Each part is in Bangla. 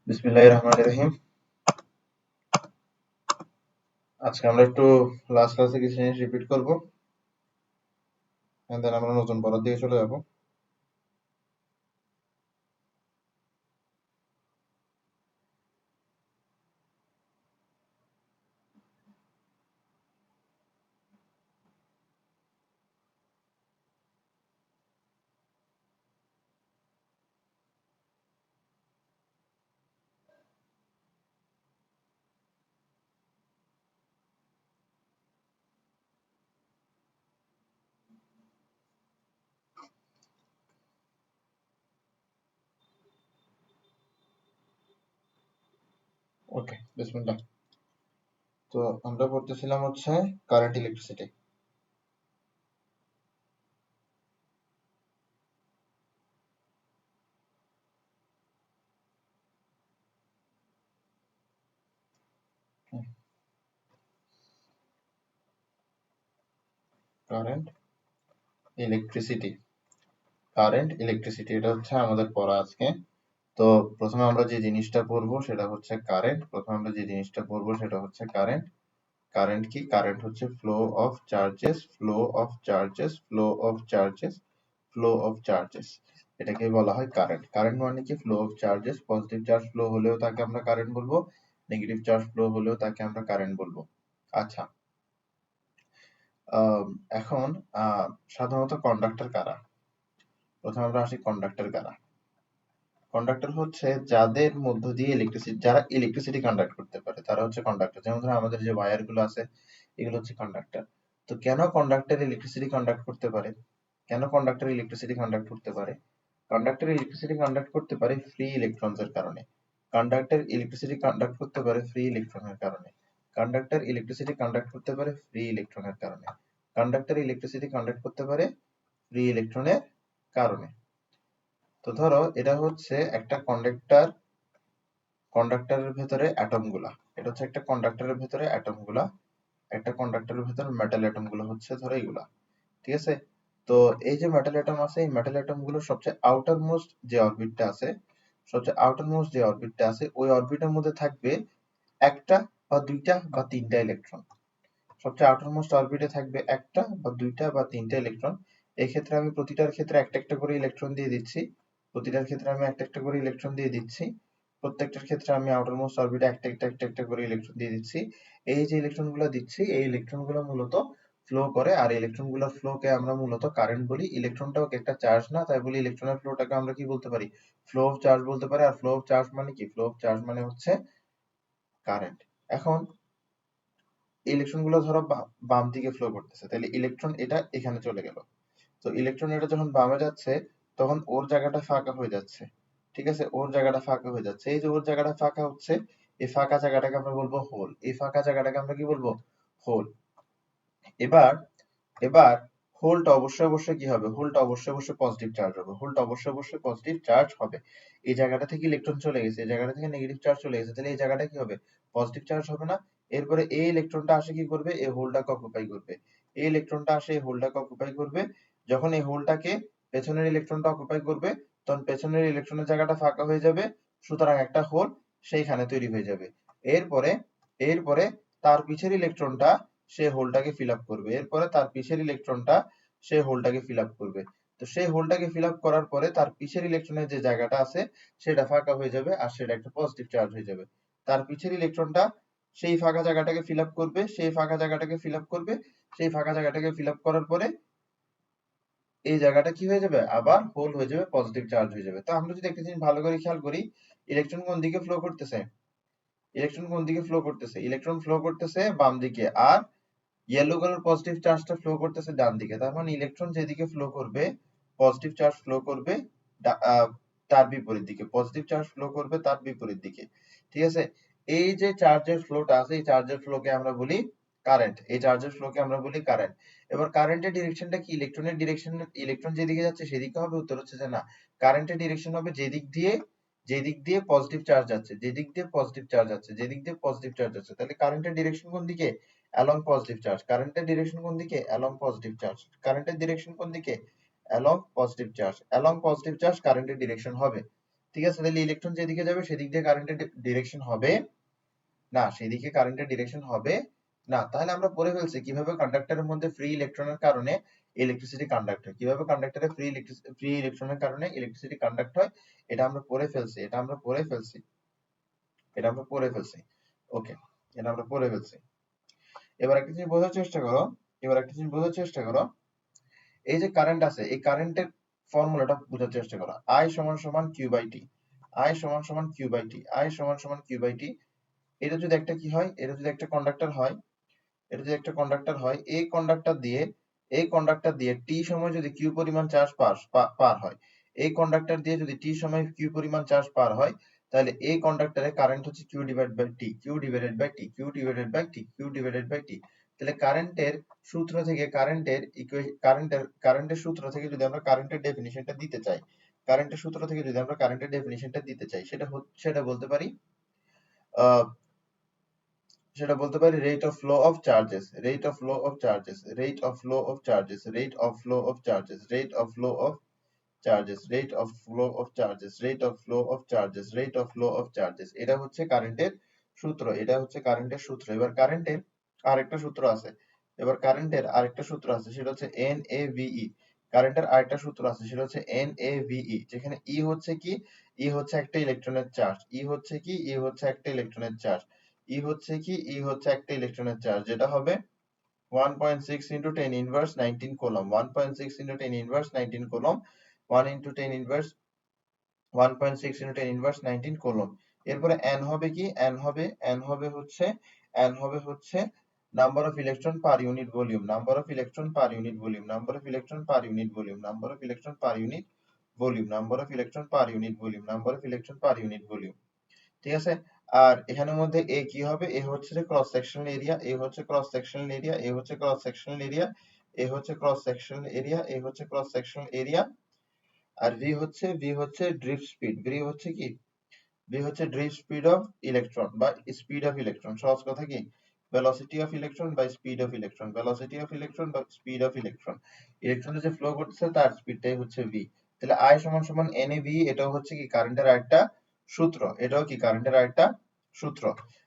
বিসমিল্লাহির রহমানির রহিম। আজকে আমরা একটু লাস্ট ক্লাসে কিছু জিনিস রিপিট করব, দেন আমরা নতুন পড়ার দিকে চলে যাব। ওকে, বিসমিল্লাহ। তো আমরা পড়তেছিলাম হচ্ছে কারেন্ট ইলেকট্রিসিটি। কারেন্ট ইলেকট্রিসিটি, এটা হচ্ছে আমাদের পড়া আজকে। তো প্রথমে আমরা যে জিনিসটা পড়বো সেটা হচ্ছে কারেন্ট। কারেন্ট কি? কারেন্ট হচ্ছে flow of charges, flow of charges. এটাকে বলা হয় কারেন্ট। কারেন্ট মানে কি? Flow of charges. Positive charge flow হলেও তাকে আমরা কারেন্ট বলবো, নেগেটিভ চার্জ ফ্লো হলেও তাকে আমরা কারেন্ট বলবো। আচ্ছা, আম, এখন সাধারণত কন্ডাক্টর কারা? প্রথমে আমরা আসি কন্ডাক্টর কারা। কন্ডাক্টর হচ্ছে যাদের মধ্য দিয়ে যারা ইলেকট্রিসিটি কন্ডাক্ট করতে পারে তারা হচ্ছে কন্ডাক্টর। যেমন ধরো আমাদের যে ওয়্যার গুলো আছে এগুলো হচ্ছে কন্ডাক্টর। তো কেন কন্ডাক্টর ইলেকট্রিসিটি কন্ডাক্ট করতে পারে? কন্ডাক্টর ইলেকট্রিসিটি কন্ডাক্ট করতে পারে ফ্রি ইলেকট্রনস এর কারণে। কন্ডাক্টর ইলেকট্রিসিটি কন্ডাক্ট করতে পারে ফ্রি ইলেকট্রনের কারণে। কন্ডাক্টর ইলেকট্রিসিটি কন্ডাক্ট করতে পারে ফ্রি ইলেকট্রনের কারণে। কন্ডাক্টর ইলেকট্রিসিটি কন্ডাক্ট করতে পারে ফ্রি ইলেকট্রনের কারণে। তো ধরো এটা হচ্ছে একটা কন্ডাক্টর, কন্ডাক্টরের ভেতরে অ্যাটম গুলা, এটা হচ্ছে একটা কন্ডাক্টরের ভেতরে অ্যাটম গুলা, একটা কন্ডাক্টরের ভেতরে মেটাল অ্যাটম গুলো হচ্ছে ধরো এইগুলা, ঠিক আছে? তো এই যে মেটাল অ্যাটম আছে, এই মেটাল অ্যাটম গুলোর সবচেয়ে আউটার মোস্ট যে অরবিটটা আছে, ওই অরবিটের মধ্যে থাকবে একটা বা দুইটা বা তিনটা ইলেকট্রন। সবচেয়ে আউটার মোস্ট অরবিটে থাকবে একটা বা দুইটা বা তিনটা ইলেকট্রন। এই ক্ষেত্রে আমি প্রতিটার ক্ষেত্রে একটা একটা করে ইলেকট্রন দিয়ে দিচ্ছি, প্রত্যেকটার ক্ষেত্রে আমি আউটার মোস্ট অরবিটে একটা করে ইলেকট্রন দিয়ে দিচ্ছি। এই যে ইলেকট্রন গুলো দিচ্ছি, এই ইলেকট্রন গুলো মূলত ফ্লো করে, আর ইলেকট্রন গুলোর ফ্লো কে আমরা মূলত কারেন্ট বলি। ইলেকট্রনটাও একটা চার্জ না, তাই বলি ইলেকট্রনের ফ্লোটাকে আমরা কি বলতে পারি? ফ্লো অফ চার্জ বলতে পারি। আর ফ্লো অফ চার্জ মানে কি? ফ্লো অফ চার্জ মানে হচ্ছে কারেন্ট। এখন ইলেকট্রন গুলো ধরো বাম দিকে ফ্লো করতেছে, তাহলে ইলেকট্রন এটা এখানে চলে গেল। তো ইলেকট্রন এটা যখন বামে যাচ্ছে তখন ওর জায়গাটা ফাঁকা হয়ে যাচ্ছে, ঠিক আছে? ওর জায়গাটা ফাঁকা হয়ে যাচ্ছে। এই যে ওর জায়গাটা ফাঁকা হচ্ছে, এই ফাঁকা জায়গাটাকে আমরা বলবো হোল। এই ফাঁকা জায়গাটাকে আমরা কি বলবো? হোল। এবার এবার হোলটা অবশ্যই কি হবে? হোলটা অবশ্যই পজিটিভ চার্জ হবে। এই জায়গাটা থেকে ইলেকট্রন চলে গেছে, এই জায়গাটা থেকে নেগেটিভ চার্জ চলে গেছে, তাহলে এই জায়গাটা কি হবে? পজিটিভ চার্জ হবে না? এরপরে এই ইলেকট্রনটা আসে কি করবে? এই হোলটাকে অকুপাই করবে। এই ইলেকট্রনটা আসে এই হোলটাকে অকুপাই করবে। যখন এই হোলটাকে পেছনের ইলেকট্রনটা অকুপাই করবে, তখন পেছনের ইলেকট্রনের জায়গাটা ফাঁকা হয়ে যাবে, সুতরাং একটা হোল সেইখানে তৈরি হয়ে যাবে। এরপরে এরপরে তার পিছের ইলেকট্রনটা সে হোলটাকে ফিল আপ করবে। এরপরে তার পিছের ইলেকট্রনটা সে হোলটাকে ফিল আপ করবে। তো সেই হোলটাকে ফিল আপ করার পরে তার পিছের ইলেকট্রনের যে জায়গাটা আছে সেটা ফাঁকা হয়ে যাবে, আর সেটা একটা পজিটিভ চার্জ হয়ে যাবে। তার পিছের ইলেকট্রনটা সেই ফাঁকা জায়গাটাকে ফিল আপ করবে, সেই ফাঁকা জায়গাটাকে ফিল আপ করার পরে এই জায়গাটা কি হয়ে যাবে? আবার হোল হয়ে যাবে, পজিটিভ চার্জ হয়ে যাবে। তো আমরা যদি একটা জিনিস ভালো করে খেয়াল করি, ইলেকট্রন কোন দিকে ফ্লো করতেছে? ইলেকট্রন ফ্লো করতেছে বাম দিকে, আর ইয়েলো কালার পজিটিভ চার্জটা ফ্লো করতেছে ডান দিকে। তার মানে ইলেকট্রন যেদিকে ফ্লো করবে, পজিটিভ চার্জ ফ্লো করবে তার বিপরীত দিকে, ঠিক আছে? এই যে চার্জের ফ্লোটা আছে, এই চার্জের ফ্লোকে আমরা বলি কারেন্ট। এবার কারেন্টের ডিরেকশনটা কি? ইলেকট্রন যেদিকে যাচ্ছে সেদিকে হবে? উত্তর হচ্ছে যে না, কারেন্টের ডিরেকশন হবে যেদিক দিয়ে পজিটিভ চার্জ যাচ্ছে, তাহলে কারেন্টের ডিরেকশন কোন দিকে? Along positive charge. কারেন্টের ডিরেকশন কোন দিকে? অ্যালং পজিটিভ চার্জ কারেন্টের ডিরেকশন হবে। ঠিক আছে, তাহলে ইলেকট্রন যেদিকে যাবে সেদিক দিয়ে কারেন্টের ডিরেকশন হবে না, সেদিকে কারেন্টের ডিরেকশন হবে না। তাহলে আমরা পড়ে ফেলছি কিভাবে কন্ডাক্টরের মধ্যে ফ্রি ইলেকট্রনের কারণে ইলেকট্রিসিটি কন্ডাক্ট হয়, কিভাবে কন্ডাক্টরে ফ্রি ইলেকট্রনের কারণে ইলেকট্রিসিটি কন্ডাক্ট হয়। এটা আমরা পড়ে ফেলছি, এটা আমরা পড়ে ফেলছি, এটা আমরা পড়ে ফেলছি। ওকে, এটা আমরা পড়ে ফেলছি। এবার একটা জিনিস বোঝার চেষ্টা করো, এবার একটা জিনিস বোঝার চেষ্টা করো, এই যে কারেন্ট আছে, এই কারেন্টের ফর্মুলাটা বোঝার চেষ্টা করো। I সমান সমান Q বাই T, I সমান সমান Q বাই T, I সমান সমান Q বাই T। এটা যদি একটা কি হয়, এটা যদি একটা কন্ডাক্টর হয়, এটা যদি একটা কন্ডাক্টর হয়, এই কন্ডাক্টর দিয়ে টি সময় যদি কিউ পরিমাণ চার্জ পার হয়, এই কন্ডাক্টর দিয়ে যদি টি সময় কিউ পরিমাণ চার্জ পার হয়, তাহলে এই কন্ডাক্টরে কারেন্ট হচ্ছে Q divide by T, Q divided by T, Q divided by T, Q divided by T. তাহলে কারেন্টের সূত্র থেকে কারেন্টের সূত্র থেকে যদি আমরা কারেন্টের ডেফিনিশনটা দিতে চাই, কারেন্টের সূত্র থেকে যদি আমরা কারেন্টের ডেফিনিশনটা দিতে চাই, সেটা বলতে পারি আহ সেটা বলতে পারি rate of flow of charges, rate of flow of charges, rate of flow of charges, rate of flow of charges, rate of flow of charges, rate of flow of charges, rate of flow of charges, rate of flow of charges. এটা হচ্ছে কারেন্টের সূত্র, এটা হচ্ছে কারেন্টের সূত্র। এবার কারেন্টের আরেকটা সূত্র আছে, এবার কারেন্টের আরেকটা সূত্র আছে, সেটা হচ্ছে NAVE। কারেন্টের আরেকটা সূত্র আছে, সেটা হচ্ছে NAVE, যেখানে ই হচ্ছে কি, ই হচ্ছে একটা ইলেকট্রনের চার্জ, ই হচ্ছে কি, ই হচ্ছে একটা ইলেকট্রনের চার্জ, ই হচ্ছে কি, ই হচ্ছে একটা ইলেকট্রনের চার্জ, যেটা হবে 1.6 into 10 inverse 19 coulomb, 1.6 into 10 inverse 19 coulomb, 1 into 10 inverse 1.6 into 10 inverse 19 coulomb। এরপরে n হবে কি, n হবে হচ্ছে number of electron per unit volume, number of electron per unit volume, number of electron per unit volume, number of electron per unit volume, number of electron per unit volume, number of electron per unit volume. ঠিক আছে। আর এখানের মধ্যে এ কি হবে, এ হচ্ছে ক্রস সেকশনাল এরিয়া, এ হচ্ছে ক্রস সেকশনাল এরিয়া, এ হচ্ছে ক্রস সেকশনাল এরিয়া, এ হচ্ছে ক্রস সেকশনাল এরিয়া, এ হচ্ছে ক্রস সেকশনাল এরিয়া। আর ভি হচ্ছে ড্রিফট স্পিড, ভি হচ্ছে কি, ভি হচ্ছে ড্রিফট স্পিড অফ ইলেকট্রন বা স্পিড অফ ইলেকট্রন। সহজ কথা কি, velocity of electron by speed of electron, velocity of electron বা স্পিড অফ ইলেকট্রন। ইলেকট্রন যে ফ্লো করতেছে তার স্পিডটাই হচ্ছে ভি। তাহলে আই সমান সমান NAVE, এটাও হচ্ছে কি কারেন্টের আরেকটা সূত্র, এটাও কি কারেন্টের আরেকটা সূত্র।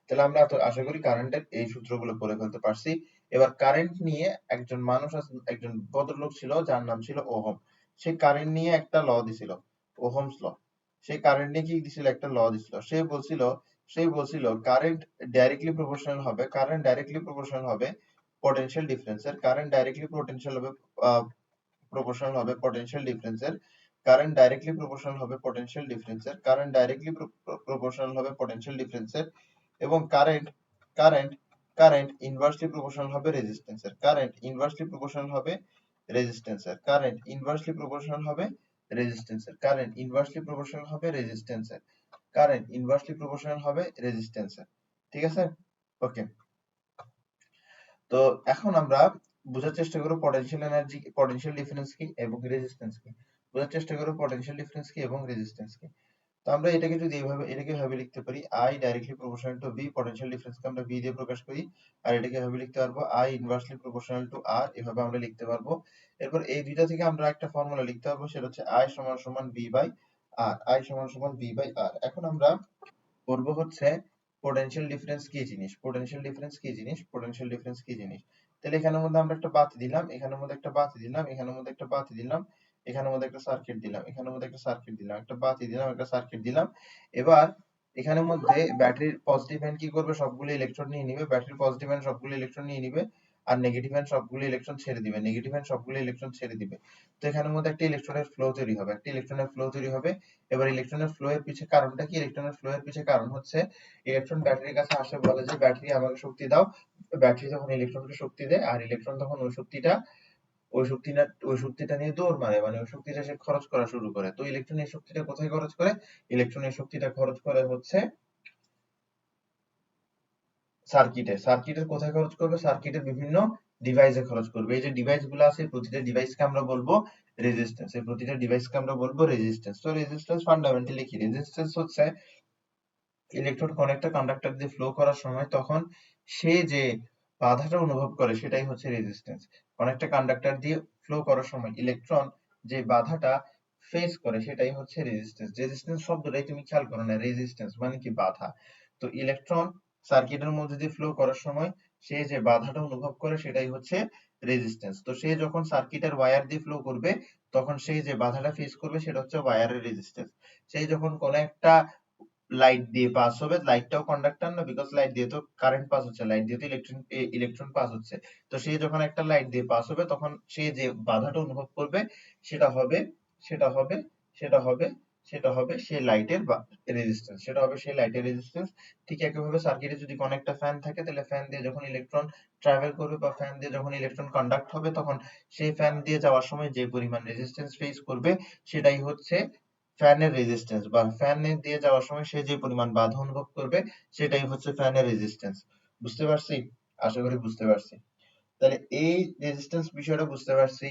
তাহলে আমরা আশা করি কারেন্টের এই সূত্রগুলো পড়ে ফেলতে পারছি। এবার কারেন্ট নিয়ে একজন মানুষ একজন ভদ্রলোক ছিল যার নাম ছিল ওহম। সে কারেন্ট নিয়ে একটা ল দিছিল, ওহমস ল। সেই কারেন্ট নিয়ে কি দিছিল, একটা ল দিছিল। সে বলছিল কারেন্ট ডাইরেক্টলি প্রপোর্শনাল হবে, কারেন্ট ডাইরেক্টলি প্রপোর্শনাল হবে পটেনশিয়াল ডিফারেন্সের, কারেন্ট ডাইরেক্টলি পোটেনশিয়াল হবে প্রপোর্শনাল হবে পটেনশিয়াল ডিফারেন্সের, কারেন্ট ডাইরেক্টলি প্রপোর্শনাল হবে পটেনশিয়াল ডিফারেন্সের, কারেন্ট ডাইরেক্টলি প্রপোর্শনাল হবে পটেনশিয়াল ডিফারেন্সের, এবং কারেন্ট কারেন্ট ইনভার্সলি প্রপোর্শনাল হবে রেজিস্ট্যান্সের, কারেন্ট ইনভার্সলি প্রপোর্শনাল হবে রেজিস্ট্যান্সের, কারেন্ট ইনভার্সলি প্রপোর্শনাল হবে রেজিস্ট্যান্সের, কারেন্ট ইনভার্সলি প্রপোর্শনাল হবে রেজিস্ট্যান্সের, কারেন্ট ইনভার্সলি প্রপোর্শনাল হবে রেজিস্ট্যান্সের। ঠিক আছে, ওকে। তো এখন আমরা বোঝার চেষ্টা করব পটেনশিয়াল এনার্জি, পটেনশিয়াল ডিফারেন্স কি এবং রেজিস্ট্যান্স কি। বোঝার চেষ্টা করব পটেনশিয়াল ডিফারেন্স কি এবং রেজিস্ট্যান্স কি। তো আমরা এটাকে যদি এটাকে ভাবে লিখতে পারি, I directly proportional to V, potential ডিফারেন্সকে আমরা V দিয়ে প্রকাশ করি। আর এটাকে ভাবে লিখতে পারবো I inversely proportional to R, এভাবে আমরা লিখতে পারবো। এরপর এই দুইটা থেকে আমরা একটা ফর্মুলা লিখতে পারবো, সেটা হচ্ছে I সমান সমান V বাই R, I সমান সমান V বাই R। এখন আমরা করব হচ্ছে পোটেনশিয়াল ডিফারেন্স কি জিনিস, পোটেনশিয়াল ডিফারেন্স কি জিনিস, পোটেনশিয়াল ডিফারেন্স কি জিনিস। তাহলে এখানের মধ্যে আমরা একটা বাতি দিলাম, এখানের মধ্যে একটা বাতি দিলাম, এখানের মধ্যে একটা বাতি দিলাম, এখানের মধ্যে একটা সার্কিট দিলাম, এখানের মধ্যে একটা সার্কিট দিলাম, একটা বাতি দিলাম, একটা সার্কিট দিলাম। এবার এখানের মধ্যে ব্যাটারির পজিটিভ এন্ড কি করবে, সবগুলো ইলেকট্রন নিয়ে নিবে, ব্যাটারির পজিটিভ এন্ড সবগুলো ইলেকট্রন নিয়ে নিবে, আর নেগেটিভ এন্ড সবগুলো ইলেকট্রন ছেড়ে দিবে, নেগেটিভ এন্ড সবগুলো ইলেকট্রন ছেড়ে দিবে। তো এখানের মধ্যে একটা ইলেকট্রনের ফ্লো তৈরি হবে, একটা ইলেকট্রনের ফ্লো তৈরি হবে। এবার ইলেকট্রনের ফ্লো এর পিছে কারণটা কি, ইলেকট্রনের ফ্লো এর পিছে কারণ হচ্ছে ইলেকট্রন ব্যাটারির কাছে আসে, বলে যে ব্যাটারি আমাকে শক্তি দাও। ব্যাটারি যখন ইলেকট্রনকে শক্তি দেয়, আর ইলেকট্রন তখন ওই শক্তিটা নিয়ে দৌড় মারে, মানে ওই শক্তিটা সে খরচ করা শুরু করে। তো ইলেকট্রন এই শক্তিটা কোথায় খরচ করে, ইলেকট্রন এই শক্তিটা খরচ করে হচ্ছে সার্কিটে। সার্কিটের কোথায় খরচ করবে, সার্কিটের বিভিন্ন ডিভাইসে খরচ করবে। এই যে ডিভাইস গুলো আছে, প্রতিটা ডিভাইসকে আমরা বলবো রেজিস্ট্যান্স, এই প্রতিটা ডিভাইসকে আমরা বলবো রেজিস্ট্যান্স। তো রেজিস্ট্যান্স ফান্ডামেন্টালি কি, রেজিস্ট্যান্স হচ্ছে ইলেকট্রন কোন একটা কন্ডাক্টর দিয়ে ফ্লো করার সময় তখন সে যে বাধাটা অনুভব করে সেটাই হচ্ছে রেজিস্ট্যান্স। কোন একটা কন্ডাক্টর দিয়ে ফ্লো করার সময় ইলেকট্রন যে বাধাটা ফেস করে সেটাই হচ্ছে রেজিস্ট্যান্স। রেজিস্ট্যান্স শব্দটাই তুমি খেয়াল করো না, রেজিস্ট্যান্স মানে কি বাধা। তো ইলেকট্রন সার্কিটের মধ্যে দিয়ে ফ্লো করার সময় সে যে বাধাটা অনুভব করে সেটাই হচ্ছে রেজিস্ট্যান্স। তো সে যখন সার্কিটের ওয়্যার দিয়ে ফ্লো করবে তখন সে যে বাধাটা ফেস করবে সেটা হচ্ছে ওয়্যারের রেজিস্ট্যান্স। সেই যখন কোন একটা লাইট দিয়ে পাস হবে, লাইটটাও কন্ডাক্টর না, বিকজ লাইট দিয়ে তো কারেন্ট পাস হচ্ছে, লাইট দিয়ে তো ইলেকট্রন পাস হচ্ছে। তো সে যখন একটা লাইট দিয়ে পাস হবে তখন সে যে বাধাটা অনুভব করবে সেটা হবে সেটা হবে সেটা হবে সেটা হবে সেই লাইটের রেজিস্ট্যান্স, সেটা হবে সেই লাইটের রেজিস্ট্যান্স। ঠিক একইভাবে সার্কিটে যদি কোনো একটা ফ্যান থাকে তাহলে ফ্যান দিয়ে যখন ইলেকট্রন ট্রাভেল করবে বা ফ্যান দিয়ে যখন ইলেকট্রন কন্ডাক্ট হবে তখন সেই ফ্যান দিয়ে যাওয়ার সময় যে পরিমাণ রেজিস্ট্যান্স ফেস করবে সেটাই হচ্ছে ফ্যানের রেজিস্ট্যান্স, বা ফ্যানে দিয়ে যাওয়ার সময় সে যে পরিমাণ বাধা অনুভব করবে সেটাই হচ্ছে ফ্যানের রেজিস্ট্যান্স। বুঝতে পারছি? আশা করি বুঝতে পারছি। তাহলে এই রেজিস্ট্যান্স বিষয়টা বুঝতে পারছি,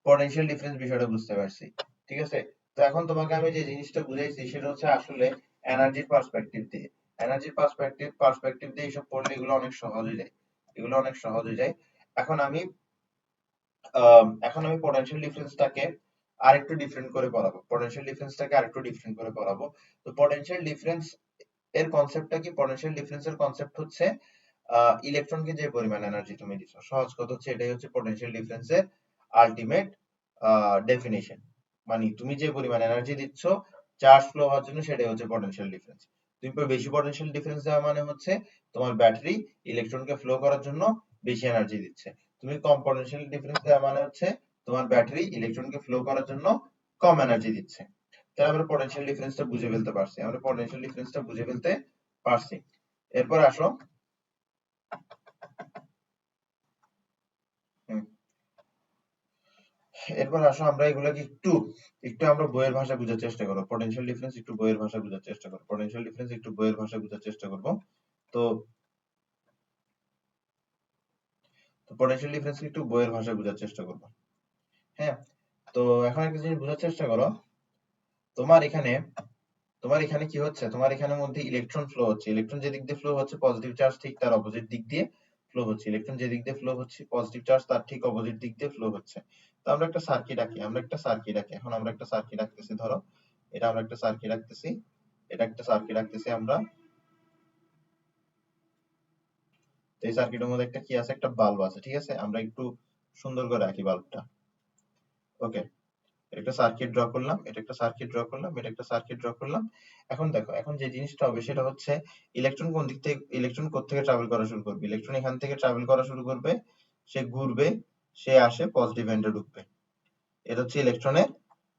পটেনশিয়াল ডিফারেন্স বিষয়টা বুঝতে পারছি। ঠিক আছে? তো এখন তোমাকে আমি যে জিনিসটা বুঝাইছি সেটা হচ্ছে আসলে এনার্জির পার্সপেক্টিভ দিয়ে। এনার্জির পার্সপেক্টিভ দিয়ে এসব পড়লে এগুলো অনেক সহজ হয়ে যায়। এগুলো অনেক সহজ হয়ে যায়। এখন আমি পটেনশিয়াল ডিফারেন্সটাকে আরেকটু ডিফারেন্ট করে পড়াবো। পটেনশিয়াল ডিফারেন্সটাকে আরেকটু ডিফারেন্ট করে পড়াবো। তো পটেনশিয়াল ডিফারেন্স এর কনসেপ্টটা কি? পটেনশিয়াল ডিফারেন্স এর কনসেপ্ট হচ্ছে ইলেকট্রনকে যে পরিমাণ এনার্জি তুমি দিছো, সহজ কথা হচ্ছে এটাই হচ্ছে পটেনশিয়াল ডিফারেন্স এর আলটিমেট ডেফিনিশন। মানে তুমি যে পরিমাণ এনার্জি দিচ্ছ চার্জ ফ্লো হওয়ার জন্য সেটাই হচ্ছে পটেনশিয়াল ডিফারেন্স। তুমি বেশি পটেনশিয়াল ডিফারেন্স দেওয়া মানে হচ্ছে তোমার ব্যাটারি ইলেকট্রনকে ফ্লো করার জন্য বেশি এনার্জি দিচ্ছে। তুমি কম পটেনশিয়াল ডিফারেন্স দেওয়া মানে হচ্ছে তোমার ব্যাটারি ইলেকট্রনকে ফ্লো করার জন্য কম এনার্জি দিচ্ছে। তাহলে আমরা পটেনশিয়াল ডিফারেন্সটা বুঝে ফেলতে পারছি, আমরা পটেনশিয়াল ডিফারেন্সটা বুঝে ফেলতে পারছি। এরপর আসো, হুম, এরপর আসো আমরা এগুলোকে একটু একটু আমরা বইয়ের ভাষায় বোঝার চেষ্টা করব। পটেনশিয়াল ডিফারেন্স একটু বইয়ের ভাষায় বোঝার চেষ্টা করব। পটেনশিয়াল ডিফারেন্স একটু বইয়ের ভাষায় বোঝার চেষ্টা করব। তো পটেনশিয়াল ডিফারেন্স একটু বইয়ের ভাষায় বোঝার চেষ্টা করব। হ্যাঁ, তো এখন একটা জিনিস বোঝার চেষ্টা করো। তোমার এখানে তোমার এখানে কি হচ্ছে? তোমার এখানের মধ্যে ইলেকট্রন ফ্লো হচ্ছে। ইলেকট্রন যে দিক দিয়ে ফ্লো হচ্ছে পজিটিভ চার্জ ঠিক তার অপোজিট দিক দিয়ে ফ্লো হচ্ছে। ইলেকট্রন যে দিক দিয়ে ফ্লো হচ্ছে পজিটিভ চার্জ তার ঠিক অপোজিট দিক দিয়ে ফ্লো হচ্ছে। তো আমরা একটা সার্কিট আঁকি, এখন আমরা একটা সার্কিট আঁকতেছি। ধরো এটা আমরা একটা সার্কিট আঁকতেছি, এটা একটা সার্কিট আঁকতেছি আমরা। তো এই সার্কিটের মধ্যে একটা কি আছে? একটা বাল্ব আছে। ঠিক আছে? আমরা একটু সুন্দর করে আঁকি বাল্বটা। ওকে, একটা সার্কিট ড্র করলাম, এটা একটা সার্কিট ড্র করলাম, এটা একটা সার্কিট ড্র করলাম। এখন দেখো, এখন যে জিনিসটা হবে সেটা হচ্ছে ইলেকট্রন কোন দিক থেকে, ইলেকট্রন কোত্থেকে ট্রাভেল করা শুরু করবে? ইলেকট্রন এখান থেকে ট্রাভেল করা শুরু করবে, সে ঘুরবে, সে আসে পজিটিভ এন্ডে ঢুকবে। এটা হচ্ছে ইলেকট্রনের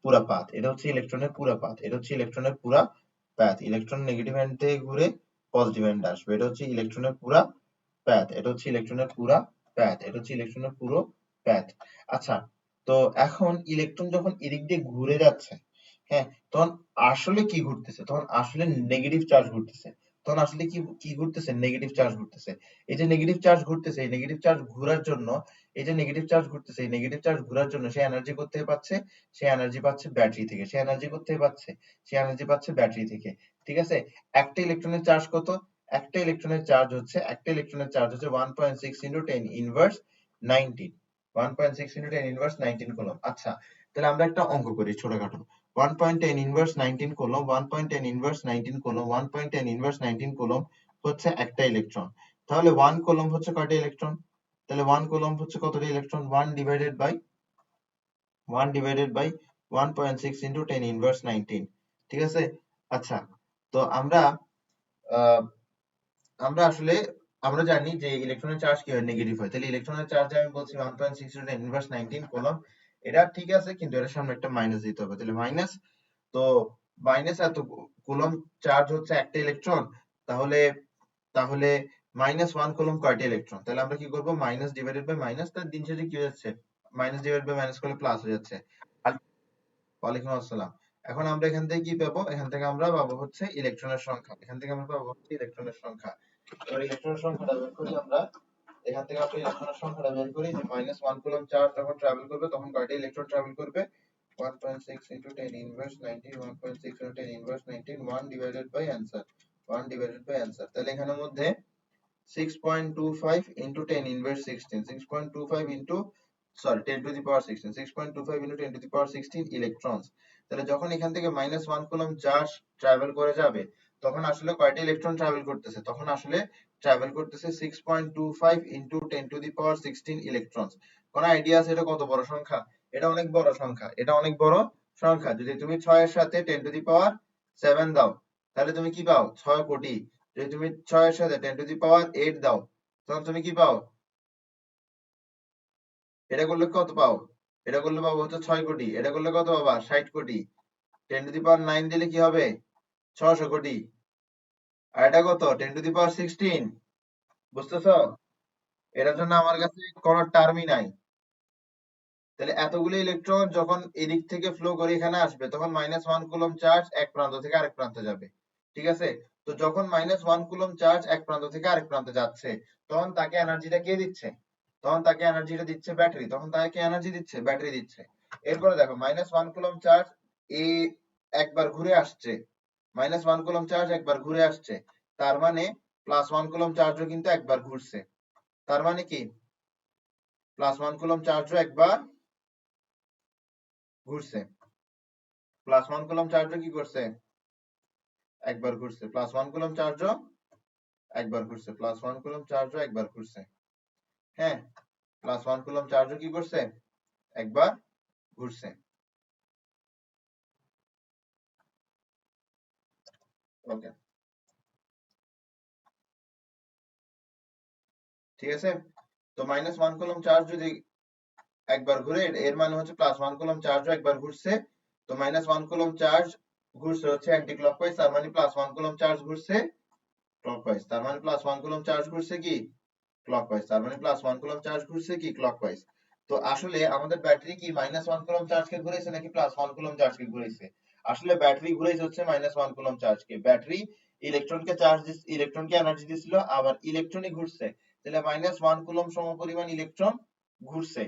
পুরা পাথ, এটা হচ্ছে ইলেকট্রনের পুরা পাথ, এটা হচ্ছে ইলেকট্রনের পুরা পাথ। ইলেকট্রন নেগেটিভ এন্ড থেকে ঘুরে পজিটিভ এন্ডে আসবে, এটা হচ্ছে ইলেকট্রনের পুরা প্যাথ, এটা হচ্ছে ইলেকট্রনের পুরা প্যাথ, এটা হচ্ছে ইলেকট্রনের পুরো প্যাথ। আচ্ছা, তো এখন ইলেকট্রন যখন এদিক দিয়ে ঘুরে যাচ্ছে, হ্যাঁ, তখন আসলে কি ঘুরতেছে? তখন আসলে নেগেটিভ চার্জ ঘুরতেছে। তখন আসলে কি কি ঘুরতেছে? নেগেটিভ চার্জ ঘুরতেছে। এই যে নেগেটিভ চার্জ ঘুরতেছে, এই নেগেটিভ চার্জ ঘোরার জন্য, এই যে নেগেটিভ চার্জ ঘুরতেছে, এই নেগেটিভ চার্জ ঘোরার জন্য সে এনার্জি কোত্থেকে পাচ্ছে? সে এনার্জি পাচ্ছে ব্যাটারি থেকে। সে এনার্জি কোত্থেকে পাচ্ছে? সে এনার্জি পাচ্ছে ব্যাটারি থেকে। ঠিক আছে? একটা ইলেকট্রনের চার্জ কত? একটা ইলেকট্রনের চার্জ হচ্ছে 1.6 into 10 inverse 19, 1.6 into 10 inverse 19 coulomb. আচ্ছা, তাহলে আমরা একটা অঙ্ক করি ছোটখাটো। 1.10 inverse 19 coulomb, 1.10 inverse 19 coulomb, 1.10 inverse 19 coulomb হচ্ছে একটা ইলেকট্রন। তাহলে 1 কুলম্ব হচ্ছে কয়টা ইলেকট্রন? তাহলে 1 কুলম্ব হচ্ছে কতটা ইলেকট্রন? 1 1.6 into 10 inverse 19। ঠিক আছে? আচ্ছা, তো আমরা আহ, আমরা আসলে আমরা জানি যে ইলেকট্রনের চার্জ কি হয়? নেগেটিভ হয়। তাহলে ইলেকট্রনের চার্জ আমি বলছি 1.6 × 10 ইনভার্স 19 কুলম্ব। এটা ঠিক আছে, কিন্তু এর সামনে একটা মাইনাস দিতে হবে। তাহলে মাইনাস, তো মাইনাস এত কুলম্ব চার্জ হচ্ছে একটা ইলেকট্রন, তাহলে তাহলে -1 কুলম্ব কয়টা ইলেকট্রন? তাহলে আমরা কি করব? মাইনাস ডিভাইডেড বাই মাইনাস, তার দিন শেষে কি হয়ে যাচ্ছে? মাইনাস ডিভাইড বাই মাইনাস করলে প্লাস হয়ে যাচ্ছে। আর ওয়ালাইকুম আসসালাম। এখন আমরা এখান থেকে কি পাবো? এখান থেকে আমরা পাবো হচ্ছে ইলেকট্রনের সংখ্যা। এখান থেকে আমরা পাবো হচ্ছে ইলেকট্রনের সংখ্যা। এবার ইলেকট্রনের সংখ্যাটা বের করি আমরা। এখান থেকে আমরা ইলেকট্রনের সংখ্যাটা বের করি যে -1 কুলম্ব চার্জ যখন ট্রাভেল করবে তখন কয়টা ইলেকট্রন ট্রাভেল করবে? 1.6 into 10 inverse 19, 1.6 into 10 inverse 19, 1 divided by answer, 1 divided by answer। তাহলে এখানের মধ্যে 6.25 into 10 inverse 16, 6.25 into, sorry, 10 to the power 16, 6.25 into 10 to the power 16 electrons। তাহলে যখন এখান থেকে -1 কুলম্ব চার্জ ট্রাভেল করে যাবে তখন আসলে কয়টা ইলেকট্রন ট্রাভেল করতেছে, তখন আসলে ট্রাভেল করতেছে 6.25 ইন্টু 10⁻16 ইলেকট্রন। কোন আইডিয়া আছে এটা কত বড় সংখ্যা? এটা অনেক বড় সংখ্যা, এটা অনেক বড় সংখ্যা। যদি তুমি 6 এর সাথে 10⁻7 দাও তাহলে তুমি কি পাও? 6 কোটি। যদি তুমি 6 এর সাথে 10⁻8 দাও তখন তুমি কি পাও? এটা করলে কত পাও? এটা করলে পাবো হচ্ছে 6 কোটি। এটা করলে কত পাবা? 60 কোটি। 10⁻9 দিলে কি হবে? 600 কোটি। আর এটা কত? 10⁻16। বুঝতেছো? এটার জন্য আমার কাছে কোনো টার্মই নাই। তাহলে এতগুলো ইলেকট্রন যখন এদিক থেকে ফ্লো করে এখানে আসবে তখন -1 কুলম্ব চার্জ এক প্রান্ত থেকে আরেক প্রান্তে যাবে। ঠিক আছে? তো যখন -1 কুলম্ব চার্জ এক প্রান্ত থেকে আরেক প্রান্তে যাচ্ছে তখন তাকে এনার্জিটা কে দিচ্ছে? তখন তাকে এনার্জিটা দিচ্ছে ব্যাটারি। তখন তাকে এনার্জি দিচ্ছে? ব্যাটারি দিচ্ছে। এরপরে দেখো -1 কুলম্ব চার্জ এ একবার ঘুরে আসছে। -1 কুলম্ব চার্জ একবার ঘুরে আসছে। তার মানে +1 কুলম্ব চার্জও কিন্তু একবার ঘুরছে। তার মানে কি? +1 কুলম্ব চার্জও একবার ঘুরছে। +1 কুলম্ব চার্জও কি করছে? একবার ঘুরছে। +1 কুলম্ব চার্জও একবার ঘুরছে। +1 কুলম্ব চার্জও একবার ঘুরছে। হ্যাঁ, +1 কুলম্ব চার্জও কি করছে? একবার ঘুরছে। ওকে, ঠিক আছে। তো -1 কুলম্ব চার্জ যদি একবার ঘুরে এর মানে হচ্ছে +1 কুলম্ব চার্জও একবার ঘুরছে। তো -1 কুলম্ব চার্জ ঘুরছে হচ্ছে অ্যান্টি ক্লকওয়াইজ, তার মানে +1 কুলম্ব চার্জ ঘুরছে ক্লকওয়াইজ। তার মানে +1 কুলম্ব চার্জ ঘুরছে কি? ক্লকওয়াইজ। তার মানে +1 কুলম্ব চার্জ ঘুরছে কি? ক্লকওয়াইজ। তো আসলে আমাদের ব্যাটারি কি -1 কুলম্ব চার্জকে ঘুরাইছে নাকি +1 কুলম্ব চার্জকে ঘুরাইছে? আসলে ব্যাটারি ঘুরাইছে হচ্ছে -1 কুলম্ব চার্জকে। ব্যাটারি ইলেকট্রনকে চার্জ ইলেকট্রনকে এনার্জি দিছিল, আবার ইলেকট্রনই ঘুরছে। তাহলে -1 কুলম্ব সমপরিমাণ ইলেকট্রন ঘুরছে।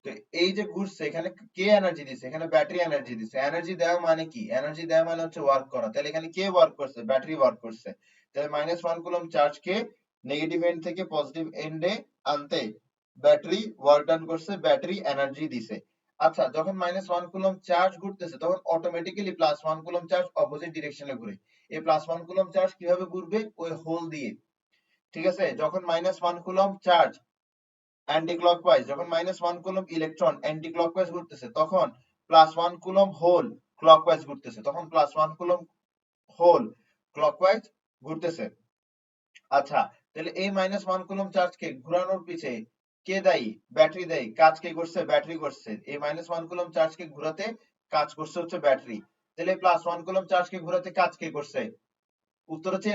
তো এই যে ঘুরছে এখানে কে এনার্জি দিছে? এখানে ব্যাটারি এনার্জি দিছে। এনার্জি দেওয়া মানে কি? এনার্জি দেওয়া মানে হচ্ছে ওয়ার্ক করা। তাহলে এখানে কে ওয়ার্ক করছে? ব্যাটারি ওয়ার্ক করছে। তাহলে -1 কুলম্ব চার্জকে নেগেটিভ এন্ড থেকে পজিটিভ এন্ডে আনতে ব্যাটারি ওয়ার্ক ডান করছে, ব্যাটারি এনার্জি দিছে। আচ্ছা, যখন -1 কুলম্ব চার্জ ঘুরতেছে তখন অটোমেটিক্যালি +1 কুলম্ব চার্জ অপোজিট ডিরেকশনে ঘুরে। এই +1 কুলম্ব চার্জ কিভাবে ঘুরবে? ওই হোল দিয়ে। ঠিক আছে? যখন -1 কুলম্ব চার্জ অ্যান্টি ক্লকওয়াইজ, যখন -1 কুলম্ব ইলেকট্রন অ্যান্টি ক্লকওয়াইজ ঘুরতেছে তখন +1 কুলম্ব হোল ক্লকওয়াইজ ঘুরতেছে। তখন +1 কুলম্ব হোল ক্লকওয়াইজ ঘুরতেছে। আচ্ছা, তাহলে এই -1 কুলম্ব চার্জকে ঘুরানোর পিছে কে দায়ী? ব্যাটারি দায়ী। কাজ কে করছে? ব্যাটারি করছে। এই -1 কুলম্ব চার্জকে ঘুরাতে কাজ করছে হচ্ছে ব্যাটারি। তাহলে +1 কুলম্ব চার্জকে ঘুরাতে কাজ কে করছে? উত্তর হচ্ছে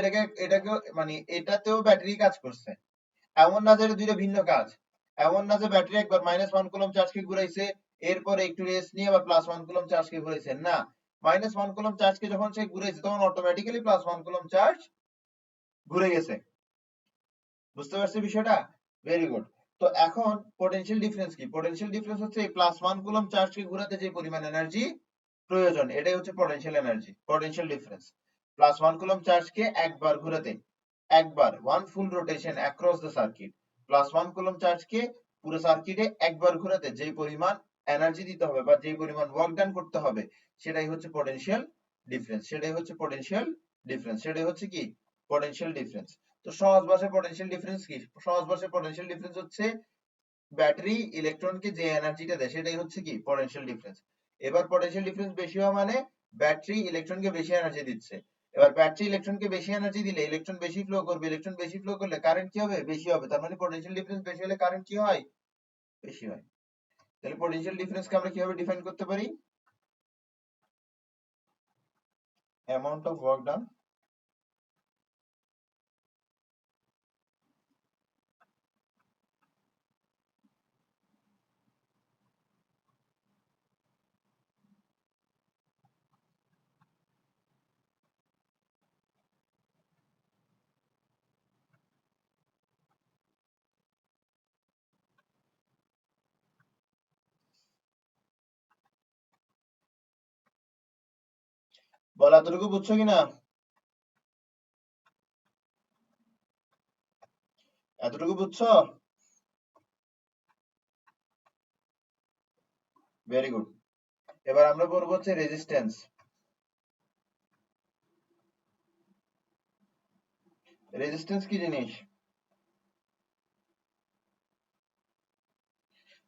এটাকে মানে এটাতেও ব্যাটারি কাজ করছে। এমন না যে এটা দুইটা ভিন্ন কাজ। এমন না যে ব্যাটারি একবার -1 কুলম্ব চার্জকে ঘুরাইছে, এরপরে একটু রেস্ট নিয়ে আবার +1 কুলম্ব চার্জকে ঘুরাইছে। না, -1 কুলম্ব চার্জকে যখন সে ঘুরাইছে তখন অটোমেটিক্যালি +1 কুলম্ব চার্জ ঘুরে গেছে। বুঝতে পারছি বিষয়টা? Very good. তো এখন পোটেনশিয়াল ডিফারেন্স কি? পোটেনশিয়াল ডিফারেন্স হচ্ছে এই +1 কুলম্ব চার্জকে ঘোরাতে যে পরিমাণ এনার্জি প্রয়োজন এটাই হচ্ছে potential energy, potential difference. +1 coulomb চার্জকে একবার ঘোরাতে, একবার one full rotation across the circuit, +1 coulomb চার্জকে পুরো সার্কিটে একবার ঘোরাতে যে পরিমাণ এনার্জি দিতে হবে বা যে পরিমাণ ওয়ার্ক ডান করতে হবে সেটাই হচ্ছে পোটেনশিয়াল ডিফারেন্স। সেটাই হচ্ছে পোটেনশিয়াল ডিফারেন্স। সেটাই হচ্ছে কি? Potential difference. তো সহজ ভাষায় পোটেনশিয়াল ডিফারেন্স কি? সহজ ভাষায় পোটেনশিয়াল ডিফারেন্স হচ্ছে ব্যাটারি ইলেকট্রনকে যে এনার্জিটা দেয় সেটাই হচ্ছে কি? Potential difference. এবার পোটেনশিয়াল ডিফারেন্স বেশি হওয়া মানে ব্যাটারি ইলেকট্রনকে বেশি এনার্জি দিচ্ছে। এবার ব্যাটারি ইলেকট্রনকে বেশি এনার্জি দিলে ইলেকট্রন বেশি ফ্লো করবে, ইলেকট্রন বেশি ফ্লো করলে কারেন্ট কি হবে? বেশি হবে। তার মানে পোটেনশিয়াল ডিফারেন্স বেশি হলে কারেন্ট কি হয়? বেশি হয়। তাহলে পোটেনশিয়াল ডিফারেন্সকে আমরা কিভাবে ডিফাইন করতে পারি? অ্যামাউন্ট অফ ওয়ার্ক ডান বলা, এতটুকু বুঝছো কিনা? এতটুকু বুঝছো? Very good. এবার আমরা পড়বো হচ্ছে রেজিস্ট্যান্স। রেজিস্ট্যান্স কি জিনিস?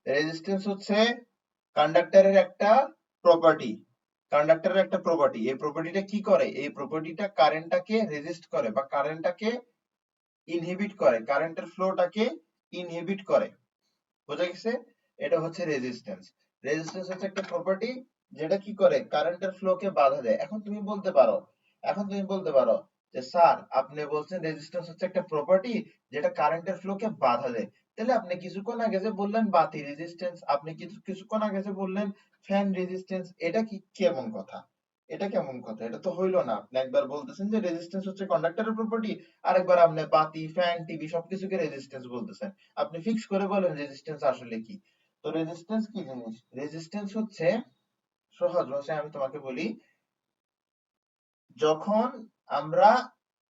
রেজিস্ট্যান্স হচ্ছে কন্ডাক্টরের একটা প্রপার্টি। কন্ডাক্টরের একটা প্রপার্টি, এই প্রপার্টিটা কি করে? এই প্রপার্টিটা কারেন্টটাকে রেজিস্ট করে বা কারেন্টটাকে ইনহিবিট করে, কারেন্টের ফ্লোটাকে ইনহিবিট করে। বোঝা গেছে? এটা হচ্ছে রেজিস্ট্যান্স। রেজিস্ট্যান্স হচ্ছে একটা প্রপার্টি যেটা কি করে, কারেন্টের ফ্লোকে বাধা দেয়। এখন তুমি বলতে পারো যে স্যার আপনি বলছেন রেজিস্ট্যান্স হচ্ছে একটা প্রপার্টি যেটা কারেন্টের ফ্লোকে বাধা দেয়, তাহলে আপনি কিছুক্ষণ আগে যে বললেন বাতি রেজিস্ট্যান্স, আপনি কিছুক্ষণ আগে যে বললেন ফ্যান রেজিস্ট্যান্স, এটা কি কেমন কথা? এটা কেমন কথা? এটা তো হইলো না। আপনি একবার বলতেছেন যে রেজিস্ট্যান্স হচ্ছে কন্ডাক্টরের প্রপার্টি, আরেকবার আপনি বাতি, ফ্যান, টিভি সবকিছুকে রেজিস্ট্যান্স বলতেছেন। আপনি ফিক্স করে বলেন রেজিস্ট্যান্স আসলে কি। তো রেজিস্ট্যান্স কি জিনিস? রেজিস্ট্যান্স হচ্ছে, সহজ ভাষায় আমি তোমাকে বলি, যখন আমরা